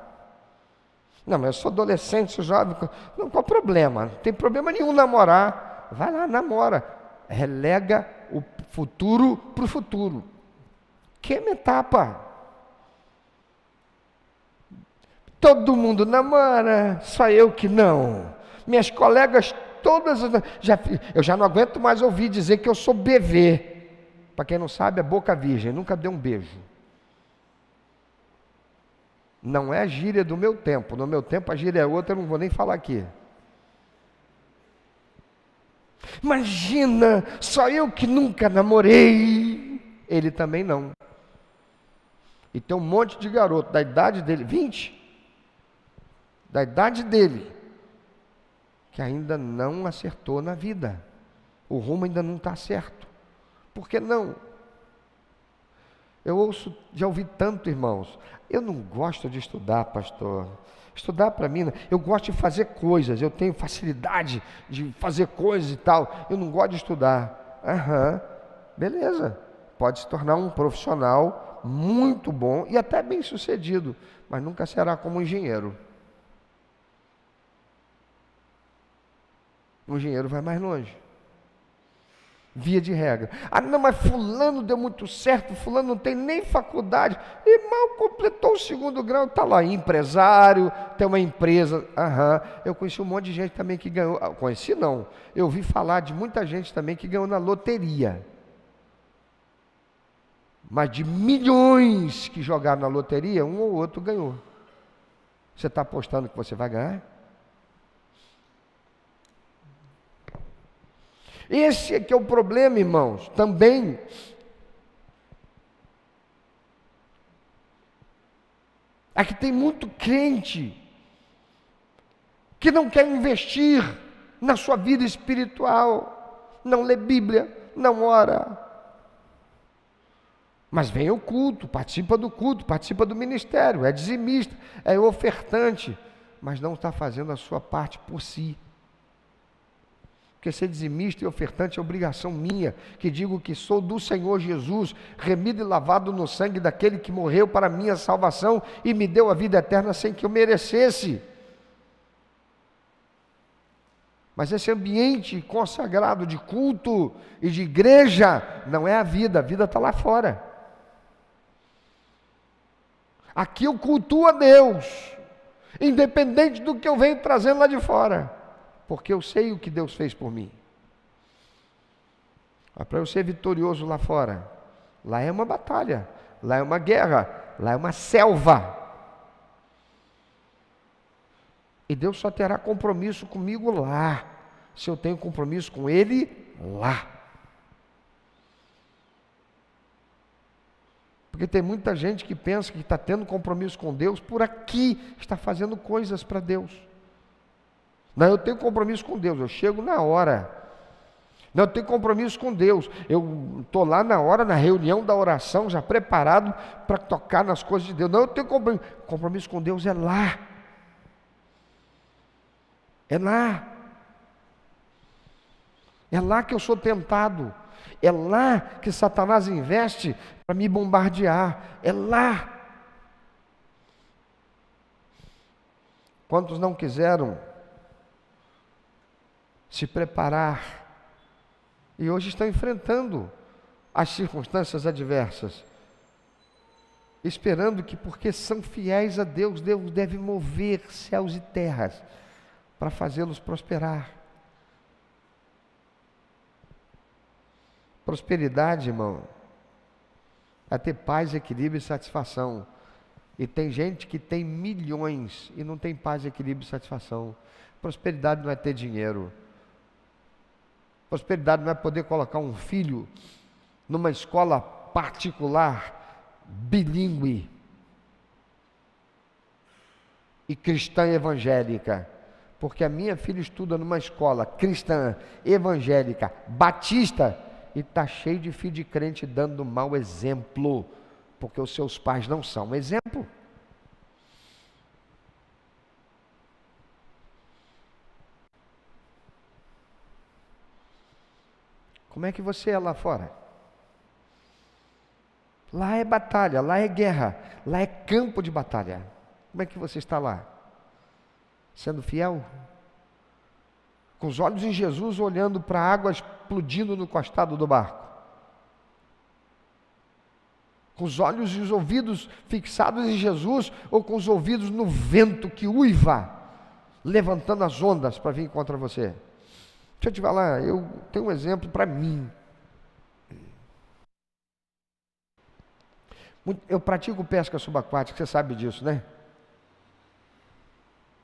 Não, mas eu sou adolescente, sou jovem. Não, qual o problema? Não tem problema nenhum namorar. Vai lá, namora. Relega o futuro para o futuro. Queima etapa. Todo mundo namora, só eu que não. Minhas colegas todas, eu já não aguento mais ouvir dizer que eu sou bebê. Para quem não sabe, é boca virgem, nunca deu um beijo. Não é a gíria do meu tempo. No meu tempo a gíria é outra, eu não vou nem falar aqui. Imagina, só eu que nunca namorei. Ele também não. E tem um monte de garoto da idade dele, 20, da idade dele, que ainda não acertou na vida. O rumo ainda não está certo. Por que não? Eu já ouvi tanto, irmãos. Eu não gosto de estudar, pastor. Estudar para mim, eu gosto de fazer coisas. Eu tenho facilidade de fazer coisas e tal. Eu não gosto de estudar. Beleza. Pode se tornar um profissional muito bom e até bem sucedido, mas nunca será como um engenheiro. O engenheiro vai mais longe. via de regra. Ah, não, mas fulano deu muito certo, fulano não tem nem faculdade, e mal completou o 2º grau, está lá, empresário, tem uma empresa. Eu conheci um monte de gente também que ganhou, conheci não, eu ouvi falar de muita gente também que ganhou na loteria. Mas de milhões que jogaram na loteria, um ou outro ganhou. Você está apostando que você vai ganhar? Esse é que é o problema, irmãos, também. Aqui tem muito crente que não quer investir na sua vida espiritual, não lê Bíblia, não ora. Mas vem ao culto, participa do ministério, é dizimista, é ofertante, mas não está fazendo a sua parte por si. Porque ser dizimista e ofertante é obrigação minha, que digo que sou do Senhor Jesus, remido e lavado no sangue daquele que morreu para a minha salvação e me deu a vida eterna sem que eu merecesse. Mas esse ambiente consagrado de culto e de igreja não é a vida está lá fora. Aqui eu cultuo a Deus, independente do que eu venho trazendo lá de fora, porque eu sei o que Deus fez por mim. Para eu ser vitorioso lá fora, lá é uma batalha, lá é uma guerra, lá é uma selva. E Deus só terá compromisso comigo lá, se eu tenho compromisso com Ele lá. Porque tem muita gente que pensa que está tendo compromisso com Deus por aqui, está fazendo coisas para Deus. Não, eu tenho compromisso com Deus, eu chego na hora. Não, eu tenho compromisso com Deus, eu estou lá na hora, na reunião da oração, já preparado para tocar nas coisas de Deus. Não, eu tenho compromisso com Deus, é lá. É lá. É lá que eu sou tentado. É lá que Satanás investe para me bombardear. É lá. Quantos não quiseram se preparar e hoje estão enfrentando as circunstâncias adversas, esperando que porque são fiéis a Deus, Deus deve mover céus e terras para fazê-los prosperar. Prosperidade, irmão, é ter paz, equilíbrio e satisfação. E tem gente que tem milhões e não tem paz, equilíbrio e satisfação. Prosperidade não é ter dinheiro. Prosperidade não é poder colocar um filho numa escola particular, bilíngue e cristã evangélica. Porque a minha filha estuda numa escola cristã, evangélica, batista, e está cheio de filho de crente dando mau exemplo, porque os seus pais não são um exemplo. Como é que você é lá fora? Lá é batalha, lá é guerra, lá é campo de batalha. Como é que você está lá? Sendo fiel? Com os olhos em Jesus, olhando para a água explodindo no costado do barco. Com os olhos e os ouvidos fixados em Jesus, ou com os ouvidos no vento que uiva, levantando as ondas para vir contra você. Deixa eu te falar, eu tenho um exemplo para mim. Eu pratico pesca subaquática, você sabe disso, né?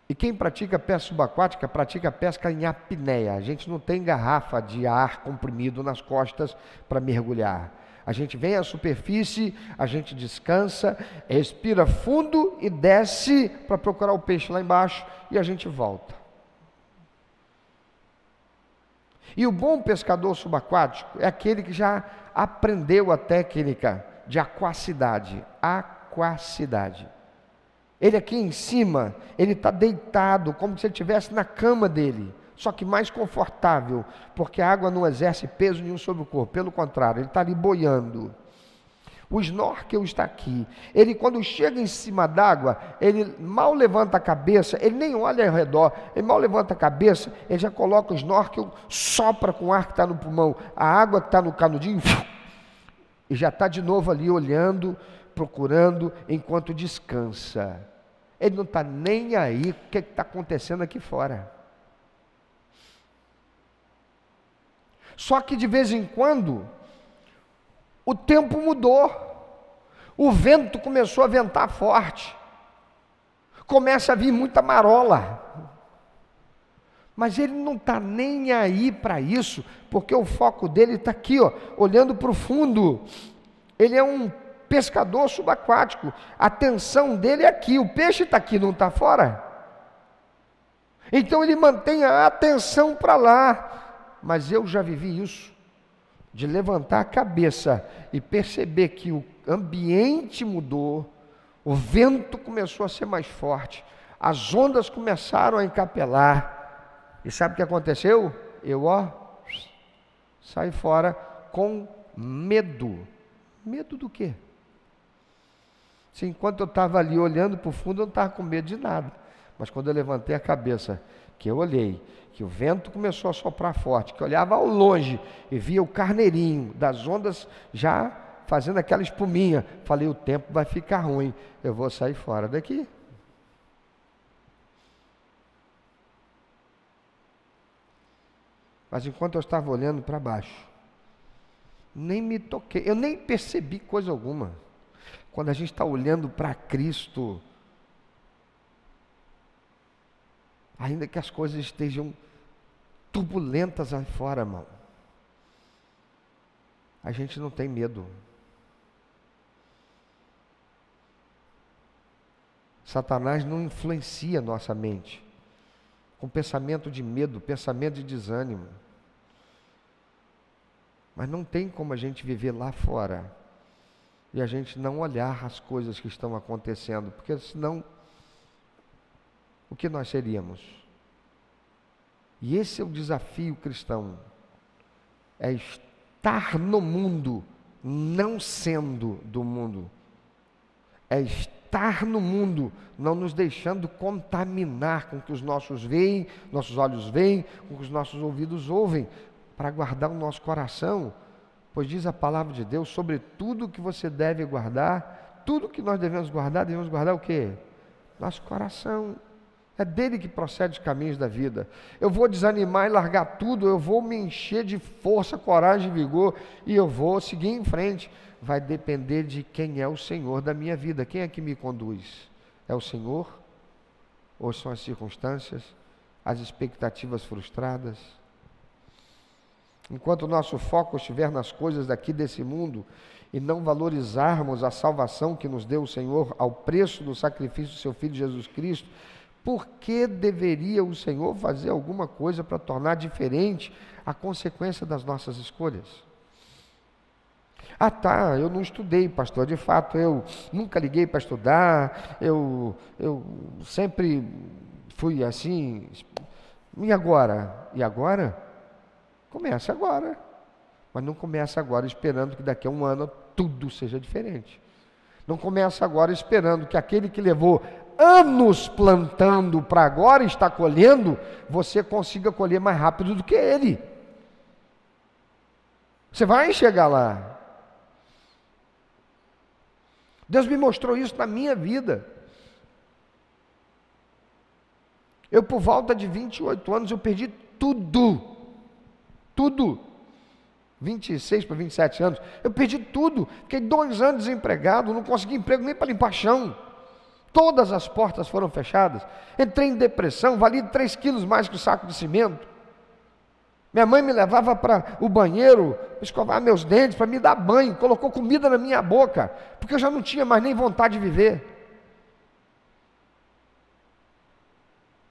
E quem pratica pesca subaquática, pratica pesca em apneia. A gente não tem garrafa de ar comprimido nas costas para mergulhar. A gente vem à superfície, a gente descansa, respira fundo e desce para procurar o peixe lá embaixo e a gente volta. E o bom pescador subaquático é aquele que já aprendeu a técnica de aquacidade. Aquacidade. Ele aqui em cima, ele está deitado, como se ele estivesse na cama dele, só que mais confortável, porque a água não exerce peso nenhum sobre o corpo, pelo contrário, ele está ali boiando. O snorkel está aqui. Ele, quando chega em cima d'água, ele mal levanta a cabeça, ele nem olha ao redor, ele mal levanta a cabeça, ele já coloca o snorkel, sopra com o ar que está no pulmão, a água que está no canudinho, e já está de novo ali olhando, procurando, enquanto descansa. Ele não está nem aí o que está acontecendo aqui fora. Só que de vez em quando, o tempo mudou, o vento começou a ventar forte, começa a vir muita marola, mas ele não está nem aí para isso, porque o foco dele está aqui, ó, olhando para o fundo. Ele é um pescador subaquático, a atenção dele é aqui, o peixe está aqui, não está fora. Então ele mantém a atenção para lá, mas eu já vivi isso, de levantar a cabeça e perceber que o ambiente mudou, o vento começou a ser mais forte, as ondas começaram a encapelar, e sabe o que aconteceu? Eu, saí fora com medo. Medo do quê? Se enquanto eu estava ali olhando para o fundo, eu não estava com medo de nada, mas quando eu levantei a cabeça, que eu olhei, que o vento começou a soprar forte, que eu olhava ao longe e via o carneirinho das ondas já fazendo aquela espuminha, falei, o tempo vai ficar ruim, eu vou sair fora daqui. Mas enquanto eu estava olhando para baixo, nem me toquei, eu nem percebi coisa alguma. Quando a gente está olhando para Cristo, ainda que as coisas estejam turbulentas aí fora, irmão, a gente não tem medo. Satanás não influencia nossa mente com pensamento de medo, pensamento de desânimo. Mas não tem como a gente viver lá fora e a gente não olhar as coisas que estão acontecendo, porque senão, o que nós seríamos? E esse é o desafio cristão, é estar no mundo, não sendo do mundo, é estar no mundo, não nos deixando contaminar com o que os nossos veem, nossos olhos veem, com o que os nossos ouvidos ouvem, para guardar o nosso coração, pois diz a palavra de Deus, sobre tudo que você deve guardar, tudo que nós devemos guardar o quê? Nosso coração. É dele que procede os caminhos da vida. Eu vou desanimar e largar tudo, eu vou me encher de força, coragem e vigor, e eu vou seguir em frente. Vai depender de quem é o Senhor da minha vida. Quem é que me conduz? É o Senhor? Ou são as circunstâncias, as expectativas frustradas? Enquanto o nosso foco estiver nas coisas daqui desse mundo, e não valorizarmos a salvação que nos deu o Senhor ao preço do sacrifício do seu Filho Jesus Cristo, por que deveria o Senhor fazer alguma coisa para tornar diferente a consequência das nossas escolhas? Tá, eu não estudei, pastor, de fato eu nunca liguei para estudar, eu sempre fui assim, e agora? E agora? Começa agora, mas não começa agora esperando que daqui a um ano tudo seja diferente. Não começa agora esperando que aquele que levou anos plantando para agora está colhendo, você consiga colher mais rápido do que ele. Você vai chegar lá. Deus me mostrou isso na minha vida. Eu, por volta de 28 anos, eu perdi tudo. 26 para 27 anos, eu perdi tudo, fiquei 2 anos desempregado, não consegui emprego nem para limpar chão, todas as portas foram fechadas, entrei em depressão, valia 3 quilos mais que o saco de cimento, minha mãe me levava para o banheiro, escovar meus dentes, para me dar banho, colocou comida na minha boca, porque eu já não tinha mais nem vontade de viver.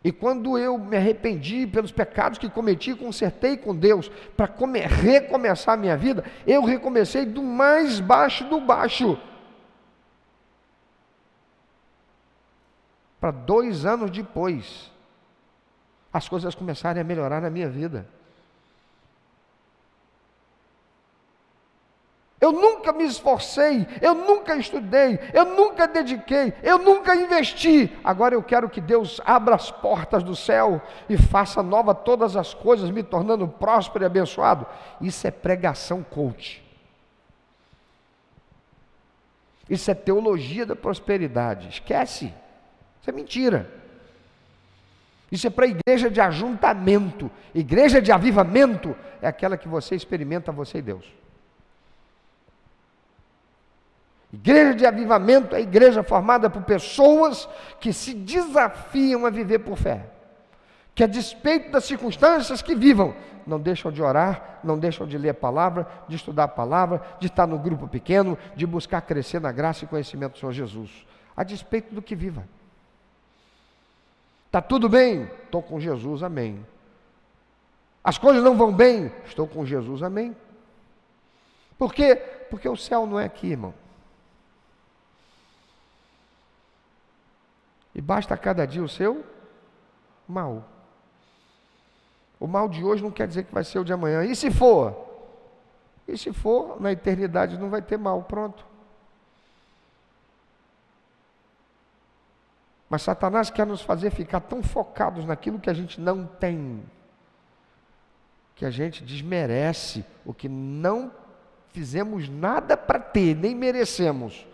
E quando eu me arrependi pelos pecados que cometi, consertei com Deus, para recomeçar a minha vida, eu recomecei do mais baixo do baixo. Para 2 anos depois, as coisas começarem a melhorar na minha vida. Eu nunca me esforcei, eu nunca estudei, eu nunca dediquei, eu nunca investi. Agora eu quero que Deus abra as portas do céu e faça nova todas as coisas, me tornando próspero e abençoado. Isso é pregação coach. Isso é teologia da prosperidade. Esquece. Isso é mentira. Isso é para igreja de ajuntamento. Igreja de avivamento é aquela que você experimenta, você e Deus. Igreja de avivamento é a igreja formada por pessoas que se desafiam a viver por fé, que a despeito das circunstâncias que vivam, não deixam de orar, não deixam de ler a palavra, de estudar a palavra, de estar no grupo pequeno, de buscar crescer na graça e conhecimento do Senhor Jesus, a despeito do que viva. Está tudo bem? Estou com Jesus, amém. As coisas não vão bem? Estou com Jesus, amém. Por quê? Porque o céu não é aqui, irmão. E basta cada dia o seu mal. O mal de hoje não quer dizer que vai ser o de amanhã. E se for? E se for, na eternidade não vai ter mal, pronto. Mas Satanás quer nos fazer ficar tão focados naquilo que a gente não tem, que a gente desmerece o que não fizemos nada para ter, nem merecemos.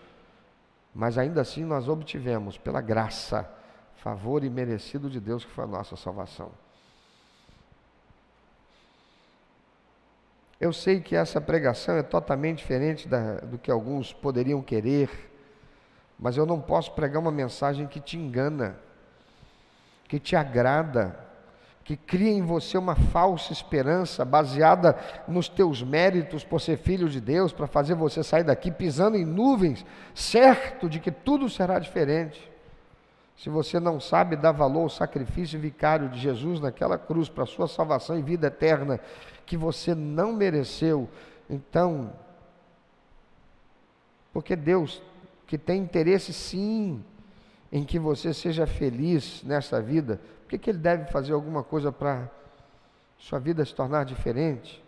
Mas ainda assim nós obtivemos, pela graça, favor imerecido de Deus, que foi a nossa salvação. Eu sei que essa pregação é totalmente diferente do que alguns poderiam querer, mas eu não posso pregar uma mensagem que te engana, que te agrada, que cria em você uma falsa esperança, baseada nos teus méritos por ser filho de Deus, para fazer você sair daqui pisando em nuvens, certo de que tudo será diferente. Se você não sabe dar valor ao sacrifício vicário de Jesus naquela cruz, para a sua salvação e vida eterna, que você não mereceu, então, porque Deus, que tem interesse sim, em que você seja feliz nesta vida, por que Ele deve fazer alguma coisa para sua vida se tornar diferente?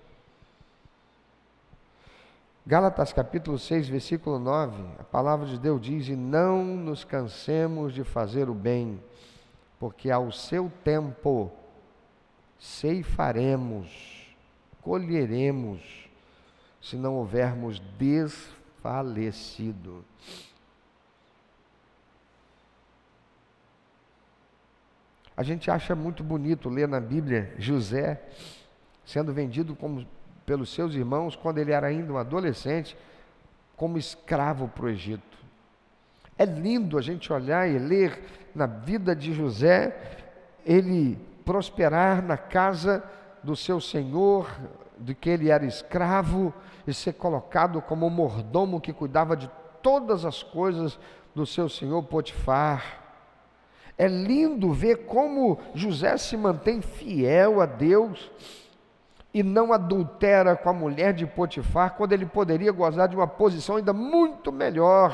Gálatas capítulo 6, versículo 9, a palavra de Deus diz: e não nos cansemos de fazer o bem, porque ao seu tempo ceifaremos, colheremos, se não houvermos desfalecido. A gente acha muito bonito ler na Bíblia José sendo vendido pelos seus irmãos, quando ele era ainda um adolescente, como escravo para o Egito. É lindo a gente olhar e ler na vida de José, ele prosperar na casa do seu senhor, de que ele era escravo, e ser colocado como um mordomo que cuidava de todas as coisas do seu senhor Potifar. É lindo ver como José se mantém fiel a Deus e não adultera com a mulher de Potifar, quando ele poderia gozar de uma posição ainda muito melhor,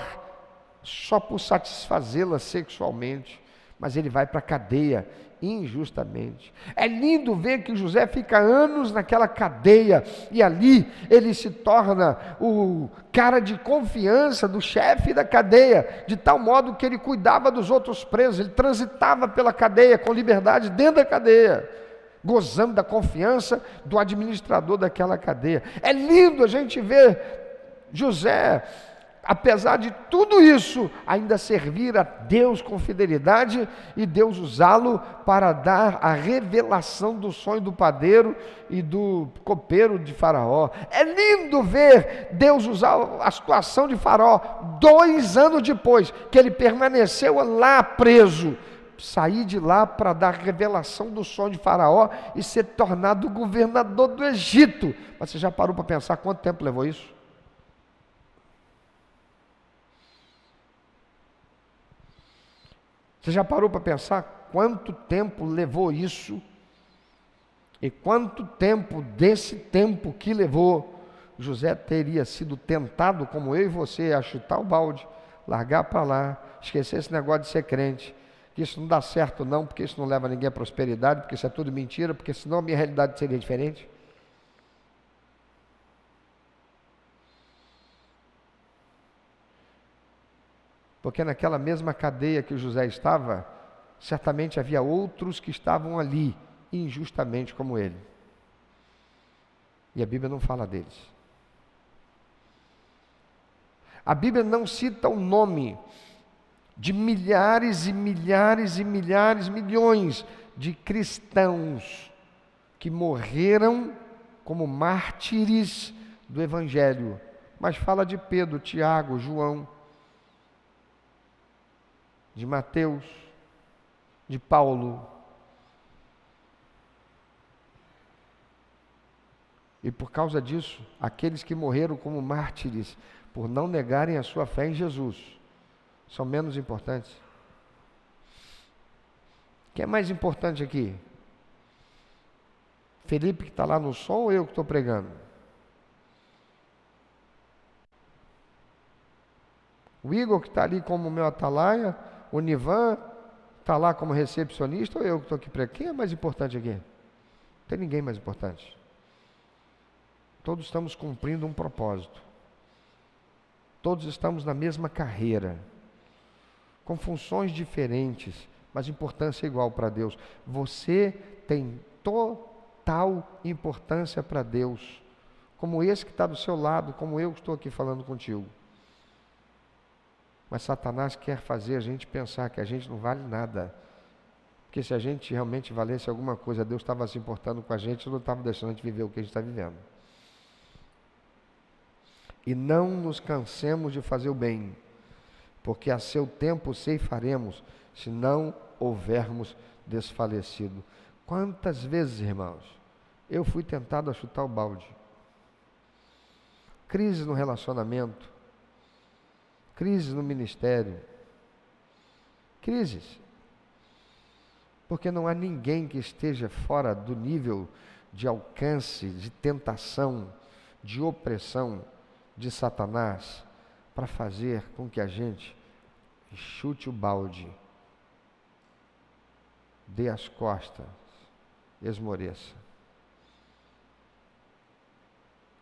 só por satisfazê-la sexualmente. Mas ele vai para a cadeia injustamente. É lindo ver que José fica anos naquela cadeia e ali ele se torna o cara de confiança do chefe da cadeia, de tal modo que ele cuidava dos outros presos, ele transitava pela cadeia com liberdade dentro da cadeia, gozando da confiança do administrador daquela cadeia. É lindo a gente ver José, apesar de tudo isso, ainda servir a Deus com fidelidade e Deus usá-lo para dar a revelação do sonho do padeiro e do copeiro de Faraó. É lindo ver Deus usar a situação de Faraó 2 anos depois que ele permaneceu lá preso, sair de lá para dar a revelação do sonho de Faraó e ser tornado governador do Egito. Mas você já parou para pensar quanto tempo levou isso? Você já parou para pensar quanto tempo levou isso? E quanto tempo desse tempo que levou, José teria sido tentado, como eu e você, a chutar o balde, largar para lá, esquecer esse negócio de ser crente, que isso não dá certo não, porque isso não leva ninguém à prosperidade, porque isso é tudo mentira, porque senão a minha realidade seria diferente. Porque naquela mesma cadeia que o José estava, certamente havia outros que estavam ali, injustamente como ele. E a Bíblia não fala deles. A Bíblia não cita o nome de milhares e milhares e milhares, milhões de cristãos que morreram como mártires do Evangelho. Mas fala de Pedro, Tiago, João, de Mateus, de Paulo. E por causa disso, aqueles que morreram como mártires, por não negarem a sua fé em Jesus, são menos importantes. Quem é mais importante aqui? Felipe que está lá no som ou eu que estou pregando? O Igor que está ali como meu atalaia, o Nivan está lá como recepcionista ou eu que estou aqui pregando? Quem é mais importante aqui? Não tem ninguém mais importante. Todos estamos cumprindo um propósito. Todos estamos na mesma carreira, com funções diferentes, mas importância igual para Deus. Você tem total importância para Deus, como esse que está do seu lado, como eu que estou aqui falando contigo. Mas Satanás quer fazer a gente pensar que a gente não vale nada. Porque se a gente realmente valesse alguma coisa, Deus estava se importando com a gente, não estava deixando a gente viver o que a gente está vivendo. E não nos cansemos de fazer o bem, porque a seu tempo ceifaremos, se não houvermos desfalecido. Quantas vezes, irmãos, eu fui tentado a chutar o balde? Crise no relacionamento, crise no ministério, crises. Porque não há ninguém que esteja fora do nível de alcance, de tentação, de opressão de Satanás para fazer com que a gente chute o balde, dê as costas, esmoreça.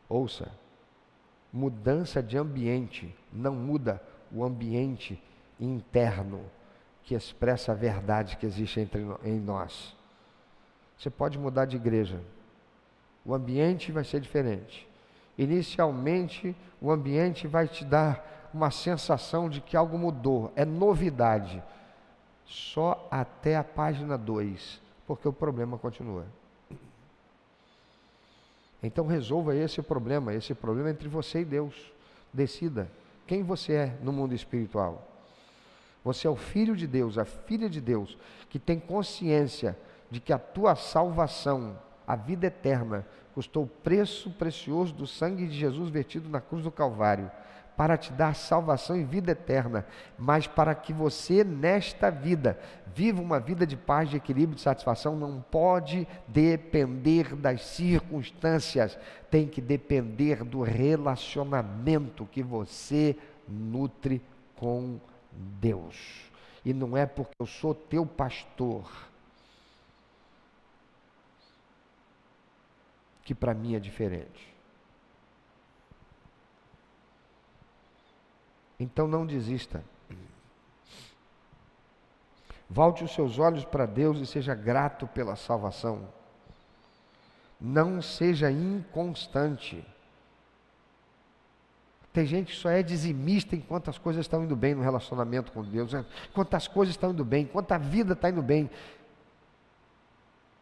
Ouça, mudança de ambiente não muda o ambiente interno que expressa a verdade que existe em nós. Você pode mudar de igreja, o ambiente vai ser diferente. Inicialmente, o ambiente vai te dar uma sensação de que algo mudou, é novidade. Só até a página 2, porque o problema continua. Então resolva esse problema é entre você e Deus. Decida quem você é no mundo espiritual. Você é o filho de Deus, a filha de Deus, que tem consciência de que a tua salvação, a vida eterna, custou o preço precioso do sangue de Jesus vertido na cruz do Calvário, para te dar salvação e vida eterna, mas para que você, nesta vida, viva uma vida de paz, de equilíbrio, de satisfação, não pode depender das circunstâncias, tem que depender do relacionamento que você nutre com Deus. E não é porque eu sou teu pastor que para mim é diferente. Então não desista. Volte os seus olhos para Deus e seja grato pela salvação. Não seja inconstante. Tem gente que só é dizimista enquanto as coisas estão indo bem no relacionamento com Deus, enquanto as coisas estão indo bem, enquanto a vida está indo bem.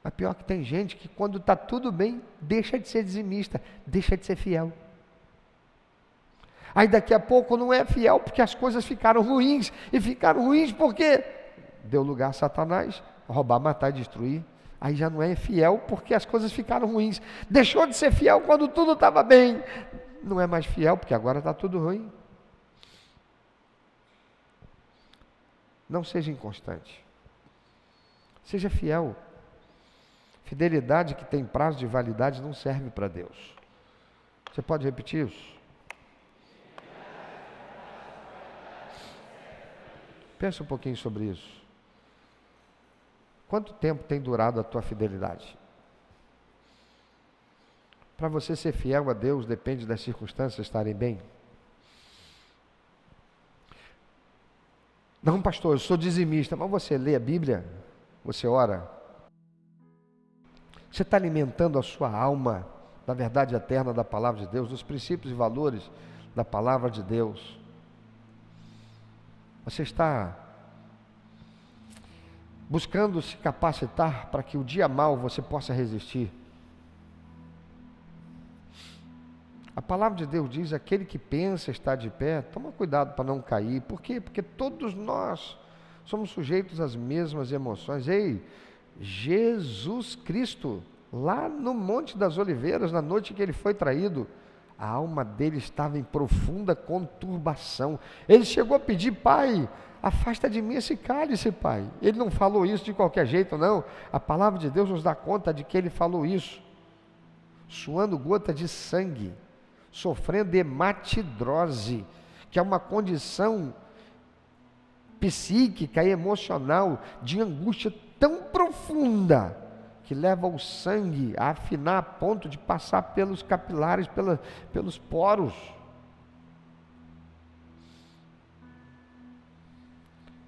Mas pior que tem gente que quando está tudo bem, deixa de ser dizimista, deixa de ser fiel. Aí daqui a pouco não é fiel porque as coisas ficaram ruins, e ficaram ruins porque deu lugar a Satanás, roubar, matar e destruir. Aí já não é fiel porque as coisas ficaram ruins. Deixou de ser fiel quando tudo estava bem. Não é mais fiel porque agora está tudo ruim. Não seja inconstante. Seja fiel. Fidelidade que tem prazo de validade não serve para Deus. Você pode repetir isso? Pensa um pouquinho sobre isso. Quanto tempo tem durado a tua fidelidade? Para você ser fiel a Deus, depende das circunstâncias estarem bem. Não, pastor, eu sou dizimista. Mas você lê a Bíblia? Você ora? Você está alimentando a sua alma da verdade eterna da palavra de Deus, dos princípios e valores da palavra de Deus? Você está buscando se capacitar para que o dia mau você possa resistir? A palavra de Deus diz: aquele que pensa estar de pé, toma cuidado para não cair. Por quê? Porque todos nós somos sujeitos às mesmas emoções. Ei, Jesus Cristo, lá no Monte das Oliveiras, na noite que ele foi traído, a alma dele estava em profunda conturbação. Ele chegou a pedir: Pai, afasta de mim esse cálice, Pai. Ele não falou isso de qualquer jeito, não. A palavra de Deus nos dá conta de que ele falou isso, suando gota de sangue, sofrendo hematidrose, que é uma condição psíquica e emocional de angústia tão profunda que leva o sangue a afinar a ponto de passar pelos capilares, pelos poros.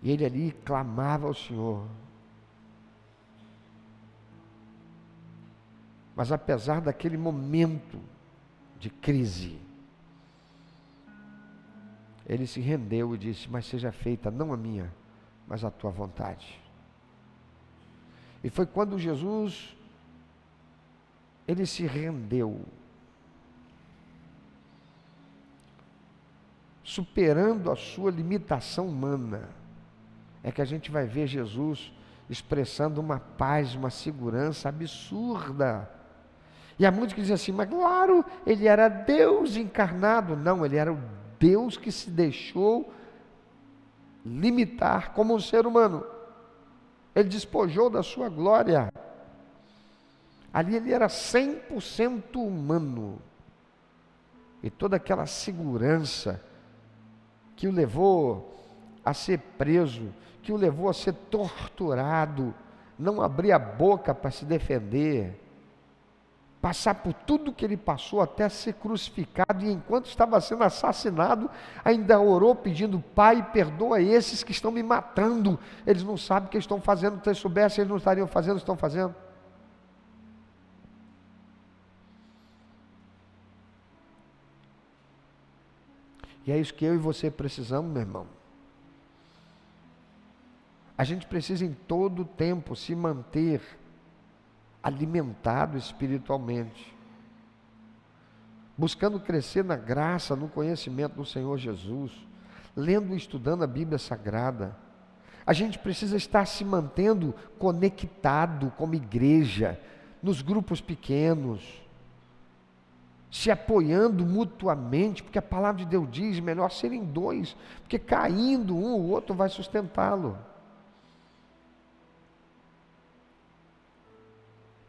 E ele ali clamava ao Senhor. Mas apesar daquele momento de crise, ele se rendeu e disse: mas seja feita não a minha, mas a tua vontade. E foi quando Jesus, ele se rendeu, superando a sua limitação humana, é que a gente vai ver Jesus expressando uma paz, uma segurança absurda. E há muitos que dizem assim: mas claro, ele era Deus encarnado. Não, ele era o Deus que se deixou limitar como um ser humano. Ele despojou da sua glória. Ali ele era 100% humano. E toda aquela segurança que o levou a ser preso, que o levou a ser torturado, não abrir a boca para se defender, passar por tudo que ele passou até ser crucificado, e enquanto estava sendo assassinado, ainda orou pedindo: Pai, perdoa esses que estão me matando, eles não sabem o que estão fazendo. Se eles soubessem, eles não estariam fazendo o que estão fazendo. E é isso que eu e você precisamos, meu irmão. A gente precisa em todo tempo se manter alimentado espiritualmente, buscando crescer na graça, no conhecimento do Senhor Jesus, lendo e estudando a Bíblia Sagrada. A gente precisa estar se mantendo conectado como igreja, nos grupos pequenos, se apoiando mutuamente, porque a palavra de Deus diz: melhor serem dois, porque caindo um, o outro vai sustentá-lo.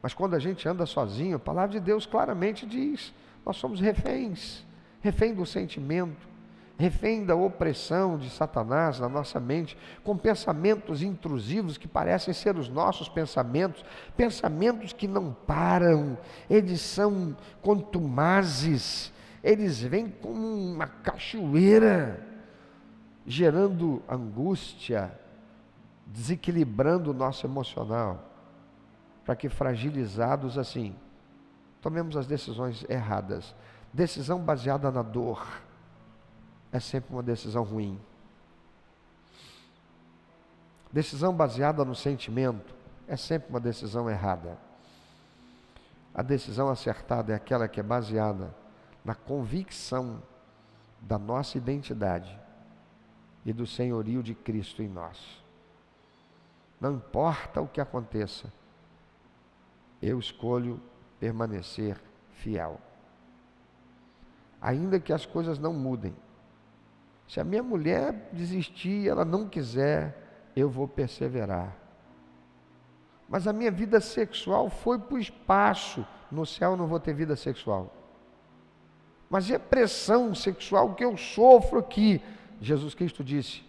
Mas quando a gente anda sozinho, a palavra de Deus claramente diz: nós somos reféns, refém do sentimento, refém da opressão de Satanás na nossa mente, com pensamentos intrusivos que parecem ser os nossos pensamentos, pensamentos que não param, eles são contumazes, eles vêm como uma cachoeira, gerando angústia, desequilibrando o nosso emocional, para que, fragilizados assim, tomemos as decisões erradas. Decisão baseada na dor é sempre uma decisão ruim. Decisão baseada no sentimento é sempre uma decisão errada. A decisão acertada é aquela que é baseada na convicção da nossa identidade e do senhorio de Cristo em nós. Não importa o que aconteça, eu escolho permanecer fiel. Ainda que as coisas não mudem. Se a minha mulher desistir, ela não quiser, eu vou perseverar. Mas a minha vida sexual foi para o espaço. No céu eu não vou ter vida sexual. Mas e a pressão sexual que eu sofro aqui? Jesus Cristo disse: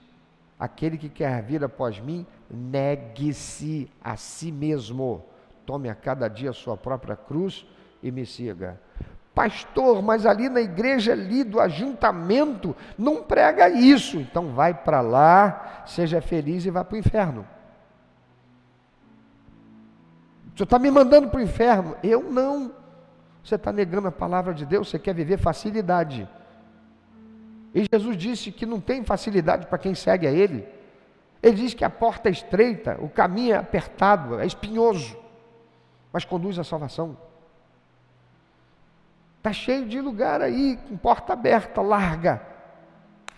aquele que quer vir após mim, negue-se a si mesmo. Tome a cada dia a sua própria cruz e me siga. Pastor, mas ali na igreja ali do ajuntamento não prega isso. Então vai para lá, seja feliz e vá para o inferno. O senhor está me mandando para o inferno? Eu não. Você está negando a palavra de Deus, você quer viver facilidade. E Jesus disse que não tem facilidade para quem segue a Ele. Ele diz que a porta é estreita, o caminho é apertado, é espinhoso, mas conduz à salvação. Está cheio de lugar aí, com porta aberta, larga.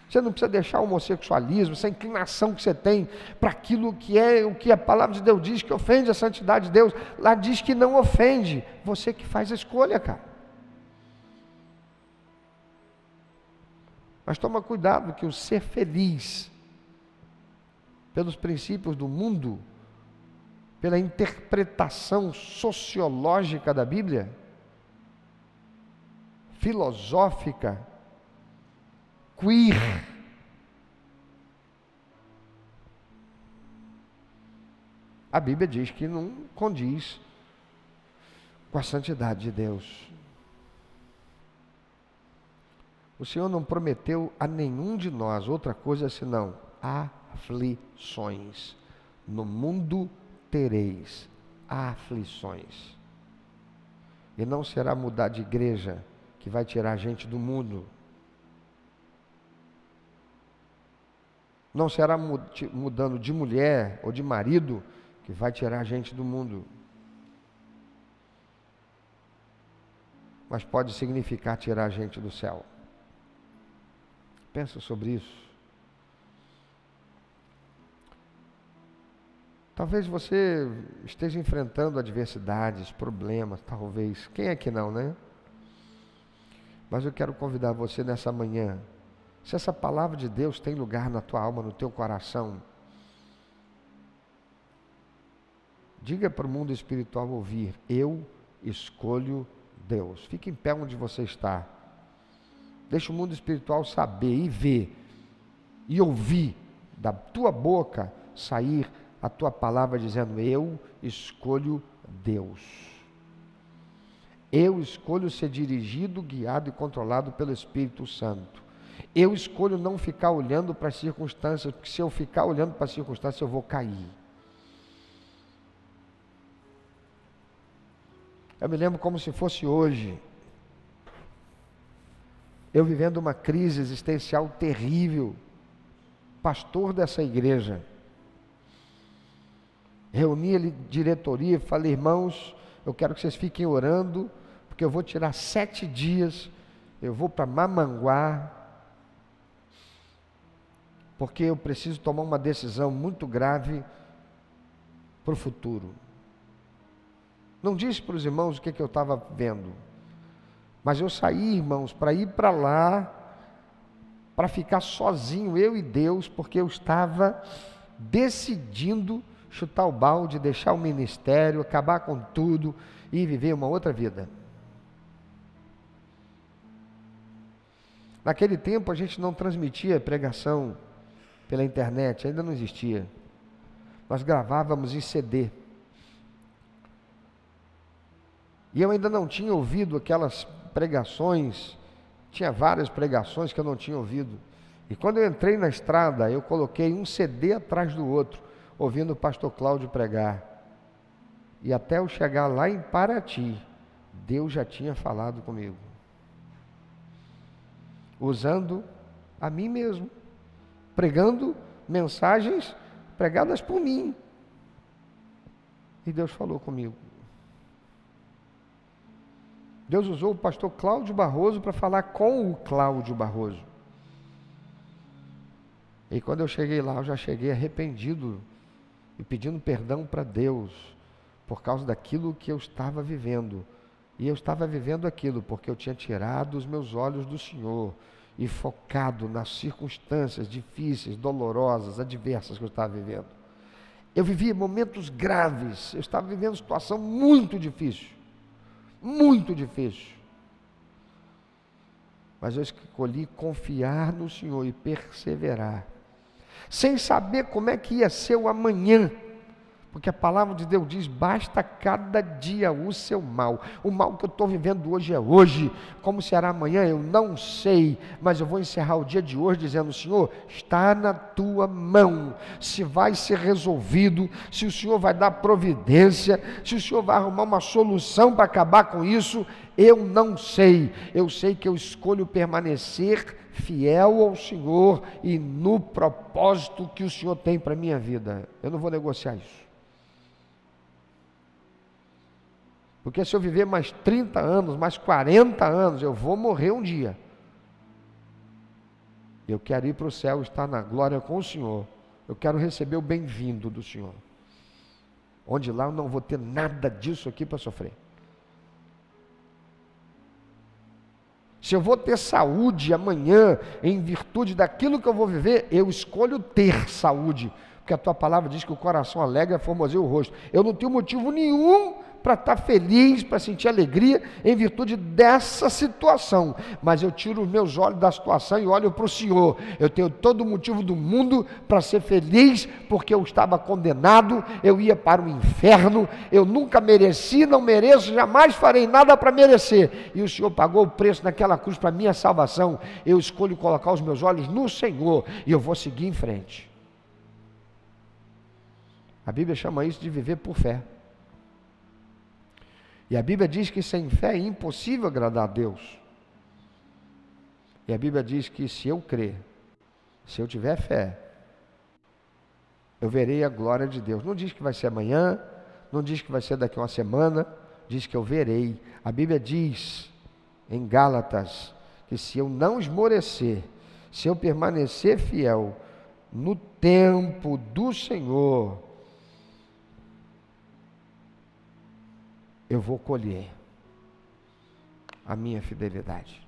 Você não precisa deixar o homossexualismo, essa inclinação que você tem para aquilo que é o que a palavra de Deus diz, que ofende a santidade de Deus. Lá diz que não ofende. Você que faz a escolha, cara. Mas toma cuidado que o ser feliz, pelos princípios do mundo, pela interpretação sociológica da Bíblia, filosófica, queer, a Bíblia diz que não condiz com a santidade de Deus. O Senhor não prometeu a nenhum de nós outra coisa senão aflições. No mundo tereis aflições. E não será mudar de igreja que vai tirar a gente do mundo. Não será mudando de mulher ou de marido que vai tirar a gente do mundo. Mas pode significar tirar a gente do céu. Pensa sobre isso. Talvez você esteja enfrentando adversidades, problemas, talvez. Quem é que não, né? Mas eu quero convidar você nessa manhã. Se essa palavra de Deus tem lugar na tua alma, no teu coração, diga para o mundo espiritual ouvir: eu escolho Deus. Fique em pé onde você está. Deixa o mundo espiritual saber e ver e ouvir da tua boca sair a tua palavra dizendo: eu escolho Deus. Eu escolho ser dirigido, guiado e controlado pelo Espírito Santo. Eu escolho não ficar olhando para as circunstâncias, porque se eu ficar olhando para as circunstâncias eu vou cair. Eu me lembro como se fosse hoje, eu vivendo uma crise existencial terrível, pastor dessa igreja. Reuni a diretoria e falei: irmãos, eu quero que vocês fiquem orando, porque eu vou tirar 7 dias, eu vou para Mamanguá, porque eu preciso tomar uma decisão muito grave para o futuro. Não disse para os irmãos o que eu estava vendo, mas eu saí, irmãos, para ir para lá, para ficar sozinho, eu e Deus, porque eu estava decidindo chutar o balde, deixar o ministério, acabar com tudo e viver uma outra vida. Naquele tempo a gente não transmitia pregação pela internet, ainda não existia. Nós gravávamos em CD. E eu ainda não tinha ouvido aquelas pregações, tinha várias pregações que eu não tinha ouvido. E quando eu entrei na estrada, eu coloquei um CD atrás do outro, ouvindo o pastor Cláudio pregar. E até eu chegar lá em Paraty, Deus já tinha falado comigo. Usando a mim mesmo, pregando mensagens pregadas por mim. E Deus falou comigo. Deus usou o pastor Cláudio Barroso para falar com o Cláudio Barroso. E quando eu cheguei lá, eu já cheguei arrependido e pedindo perdão para Deus por causa daquilo que eu estava vivendo. E eu estava vivendo aquilo porque eu tinha tirado os meus olhos do Senhor e focado nas circunstâncias difíceis, dolorosas, adversas que eu estava vivendo. Eu vivia momentos graves, eu estava vivendo uma situação muito difícil. Muito difícil. Mas eu escolhi confiar no Senhor e perseverar, sem saber como é que ia ser o amanhã, Porque a palavra de Deus diz: basta cada dia o seu mal. O mal que eu estou vivendo hoje é hoje. Como será amanhã eu não sei, mas eu vou encerrar o dia de hoje dizendo: Senhor, está na tua mão, se vai ser resolvido, se o Senhor vai dar providência, se o Senhor vai arrumar uma solução para acabar com isso, eu não sei. Eu sei que eu escolho permanecer fiel ao Senhor e no propósito que o Senhor tem para a minha vida. Eu não vou negociar isso. Porque se eu viver mais 30 anos, mais 40 anos, eu vou morrer um dia. Eu quero ir para o céu, estar na glória com o Senhor. Eu quero receber o bem-vindo do Senhor. Onde lá eu não vou ter nada disso aqui para sofrer. Se eu vou ter saúde amanhã, em virtude daquilo que eu vou viver, eu escolho ter saúde. Porque a tua palavra diz que o coração alegre formoseia o rosto. Eu não tenho motivo nenhum para estar feliz, para sentir alegria em virtude dessa situação, mas eu tiro os meus olhos da situação e olho para o Senhor. Eu tenho todo o motivo do mundo para ser feliz, porque eu estava condenado, eu ia para o inferno, eu nunca mereci, não mereço, jamais farei nada para merecer, e o Senhor pagou o preço naquela cruz para minha salvação. Eu escolho colocar os meus olhos no Senhor, e eu vou seguir em frente. A Bíblia chama isso de viver por fé. E a Bíblia diz que sem fé é impossível agradar a Deus. E a Bíblia diz que se eu crer, se eu tiver fé, eu verei a glória de Deus. Não diz que vai ser amanhã, não diz que vai ser daqui a uma semana, diz que eu verei. A Bíblia diz em Gálatas que se eu não esmorecer, se eu permanecer fiel no tempo do Senhor, eu vou colher a minha fidelidade.